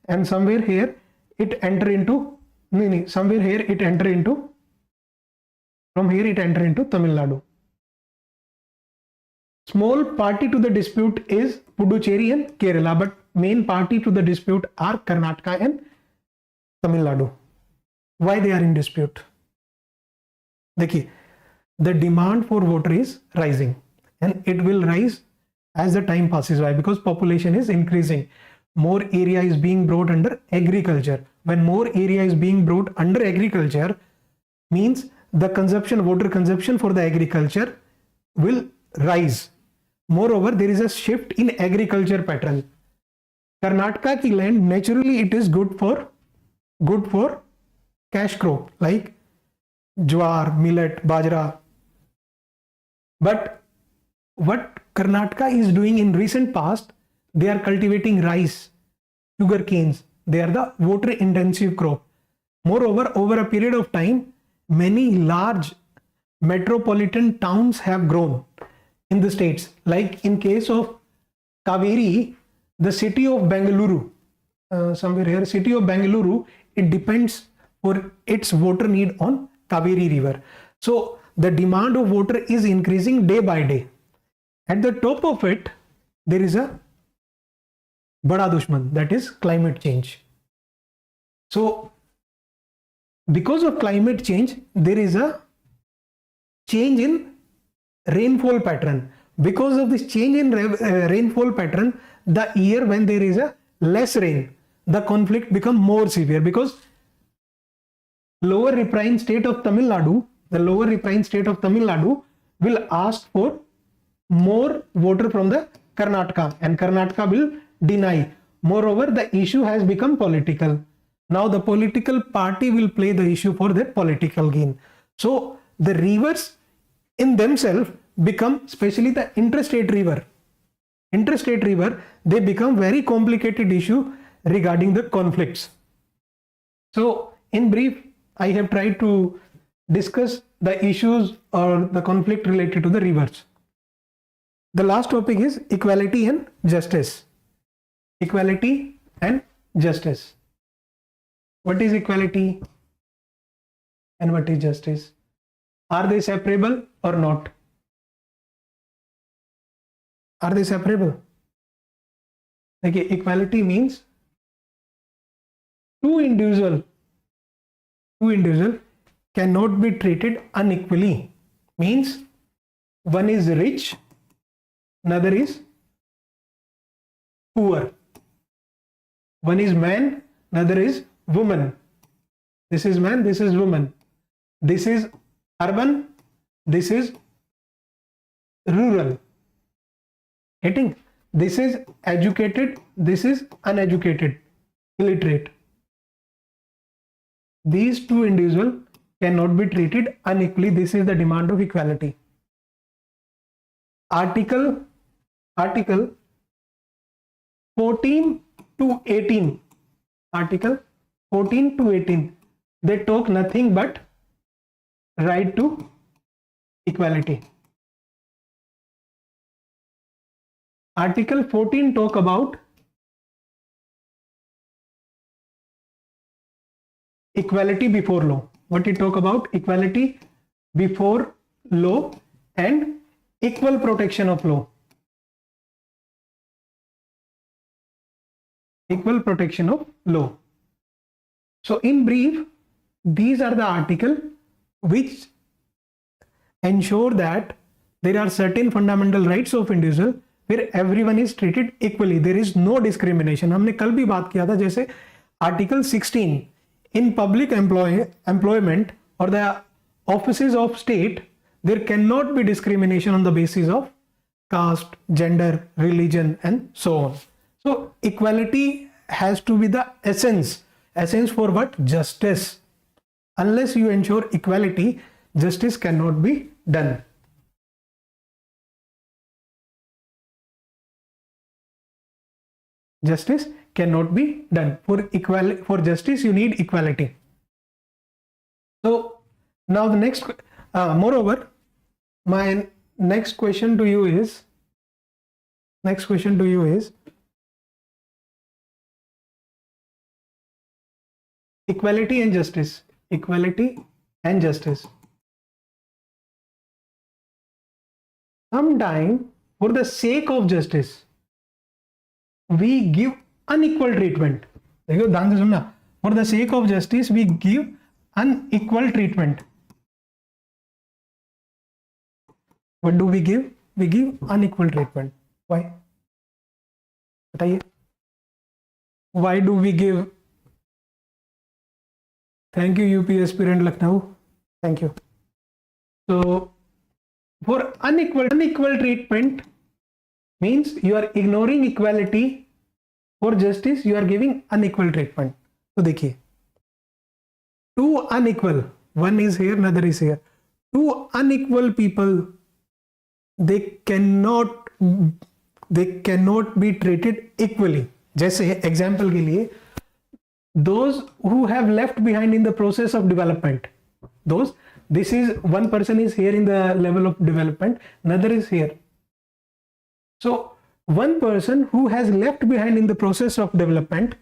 and somewhere here it enter into from here it enter into Tamil Nadu. Small party to the dispute is Puducherry and Kerala, but main party to the dispute are Karnataka and Tamil Nadu. Why they are in dispute? देखिए, the demand for water is rising and it will rise as the time passes by because population is increasing. More area is being brought under agriculture. When more area is being brought under agriculture, means the consumption, water consumption for the agriculture will rise. Moreover, there is a shift in agriculture pattern. Karnataka ki land, naturally it is good for cash crop like jowar, millet, bajra. But what Karnataka is doing in recent past, they are cultivating rice, sugar canes. They are the water intensive crop. Moreover, over a period of time, many large metropolitan towns have grown in the states. Like in case of Kaveri, the city of Bengaluru, somewhere here, city of Bengaluru, it depends for its water need on Kaveri river. So the demand of water is increasing day by day. At the top of it, there is a bada dushman, that is climate change. So because of climate change, there is a change in rainfall pattern. Because of this change in rainfall pattern, the year when there is a less rain, the conflict become more severe because lower riparian state of Tamil Nadu, the lower riparian state of Tamil Nadu will ask for more water from the Karnataka and Karnataka will deny. Moreover, the issue has become political. Now the political party will play the issue for their political gain. So the rivers in themselves become, especially the interstate river, they become very complicated issue regarding the conflicts. So in brief, I have tried to discuss the issues or the conflict related to the rivers. The last topic is equality and justice. Equality and justice. What is equality and what is justice? Are they separable or not? Are they separable? Okay, equality means two individuals cannot be treated unequally. Means one is rich, another is poor. One is man, another is woman. This is man, this is woman. This is urban, this is rural. Getting? This is educated, this is uneducated, illiterate. These two individuals cannot be treated unequally. This is the demand of equality. Article 14 to 18. Article 14 to 18. They talk nothing but right to equality. Article 14 talk about equality before law. What it talk about? Equality before law and equal protection of law. Equal protection of law. So in brief, these are the articles which ensure that there are certain fundamental rights of individual where everyone is treated equally. There is no discrimination. हमने कल भी बात किया था, जैसे Article 16 in public employment or the offices of state, there cannot be discrimination on the basis of caste, gender, religion, and so on. So equality has to be the essence for what? Justice. Unless you ensure equality, justice cannot be done. Justice cannot be done. For justice, you need equality. So now the next, moreover, my next question to you is equality and justice. Equality and justice. Sometimes, for the sake of justice, we give unequal treatment. For the sake of justice, we give unequal treatment. What do we give? We give unequal treatment. Why? बताइए. Why do we give? Thank you, UP aspirant Lucknow. Thank you. So for unequal treatment means you are ignoring equality. For justice you are giving unequal treatment. So देखिए, two unequal, one is here, another is here. Two unequal people, they cannot be treated equally. जैसे example के लिए, those who have left behind in the process of development, this is one person is here in the level of development, another is here. So one person who has left behind in the process of development,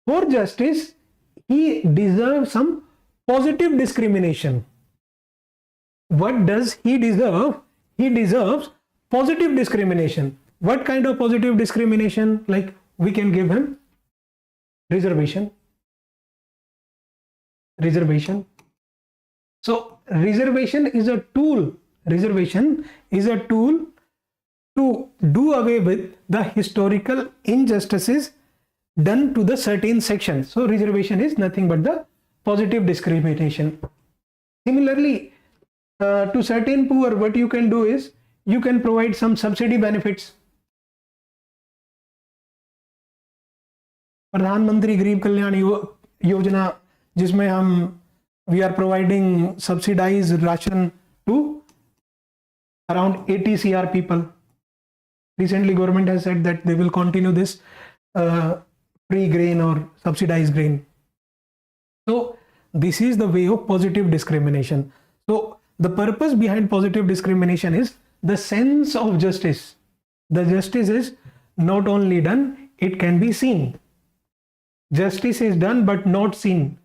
for justice he deserves some positive discrimination. What does he deserve? He deserves positive discrimination. What kind of positive discrimination? Like we can give him reservation. So reservation is a tool. Reservation is a tool to do away with the historical injustices done to the certain section. So reservation is nothing but the positive discrimination. Similarly, to certain poor, what you can do is you can provide some subsidy benefits. प्रधानमंत्री गरीब कल्याण योजना, जिसमें हम we are providing subsidized ration to around 80 CR people. Recently government has said that they will continue this free grain or subsidized grain. So this is the way of positive discrimination. So the purpose behind positive discrimination is the sense of justice. The justice is not only done, it can be seen. Justice is done but not seen.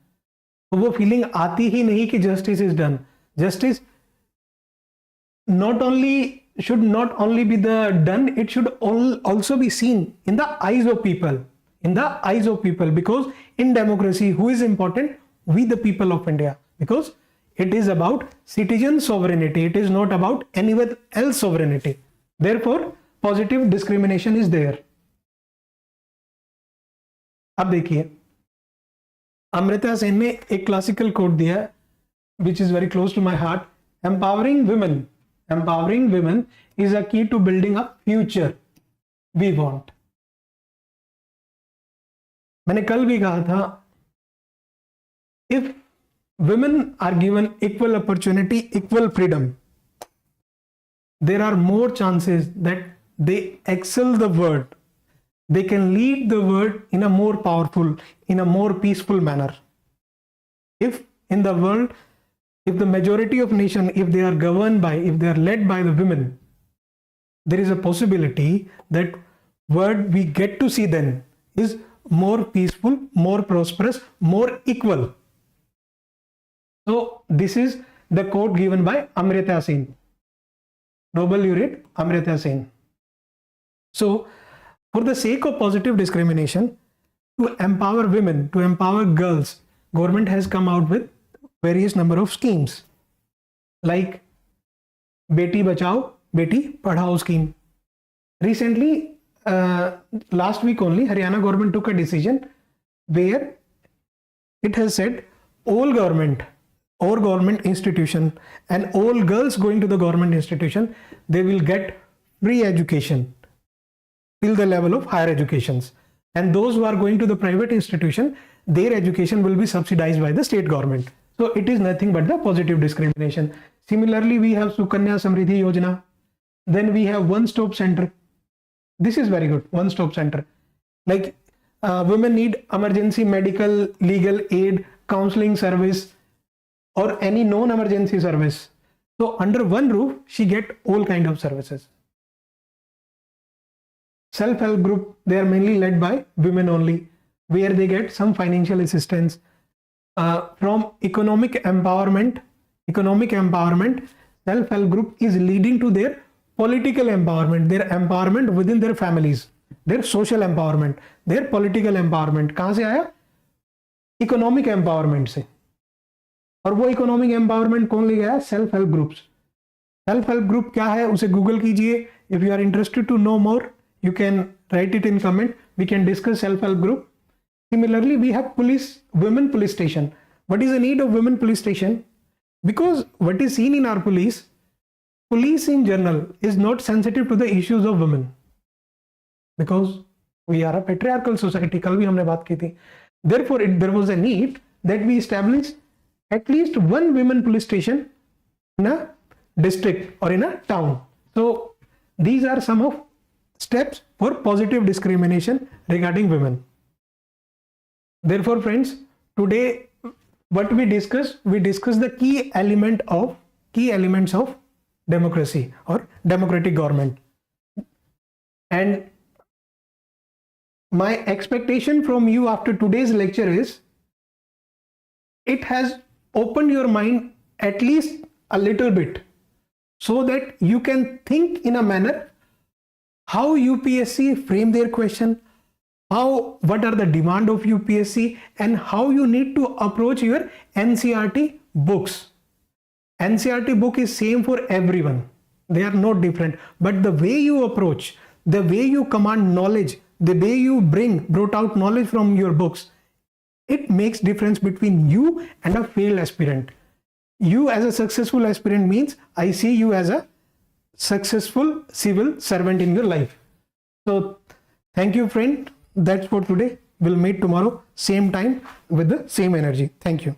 तो वो feeling आती ही नहीं कि justice is done. Justice should not only be done, it should also be seen in the eyes of people. Because in democracy, who is important? We the people of India. Because it is about citizen sovereignty. It is not about anyone else sovereignty. Therefore, positive discrimination is there. अब देखिए, अमृता सेन ने एक classical coat दिया है, which is very close to my heart. Empowering women is a key to building a future we want. मैंने कल भी कहा था, if women are given equal opportunity, equal freedom, there are more chances that they excel the world. They can lead the world in a more powerful, in a more peaceful manner. If in the world, if the majority of nation, if they are governed by, if they are led by the women, there is a possibility that world we get to see then is more peaceful, more prosperous, more equal. So this is the quote given by Amartya Sen, Nobel laureate Amartya Sen. So for the sake of positive discrimination, to empower women, to empower girls, government has come out with various number of schemes like Beti Bachao, Beti Padhao scheme. Recently, last week only, Haryana government took a decision where it has said all government institution and all girls going to the government institution, they will get free education till the level of higher educations, and those who are going to the private institution, their education will be subsidized by the state government. So it is nothing but the positive discrimination. Similarly, we have Sukanya Samriddhi Yojana. Then we have one-stop center. This is very good, one-stop center. Like women need emergency medical, legal aid, counseling service, or any non-emergency service. So under one roof, she get all kind of services. Self-help group, they are mainly led by women only, where they get some financial assistance. From economic empowerment, self-help group is leading to their political empowerment, their empowerment within their families, their social empowerment, their political empowerment. कहाँ से आया? Economic empowerment से. और वो economic empowerment कौन ले गया? Self help groups. Self help group क्या है उसे गूगल कीजिए। If you are interested to know more you can write it in comment. We can discuss self-help group. Similarly, we have women police station. What is the need of women police station? Because what is seen in our police in general is not sensitive to the issues of women. Because we are a patriarchal society. कल भी हमने बात की थी. Therefore, there was a need that we establish at least one women police station in a district or in a town. So these are some of steps for positive discrimination regarding women. Therefore, friends, today what we discuss the key elements of democracy or democratic government. And my expectation from you after today's lecture is it has opened your mind at least a little bit, so that you can think in a manner how UPSC frame their question, what are the demand of UPSC, and how you need to approach your NCERT books. NCERT book is same for everyone. They are not different, but the way you approach, the way you command knowledge, the way you brought out knowledge from your books, it makes difference between you and a failed aspirant. You as a successful aspirant means I see you as a successful civil servant in your life. So thank you, friend. That's for today. We'll meet tomorrow, same time with the same energy. Thank you.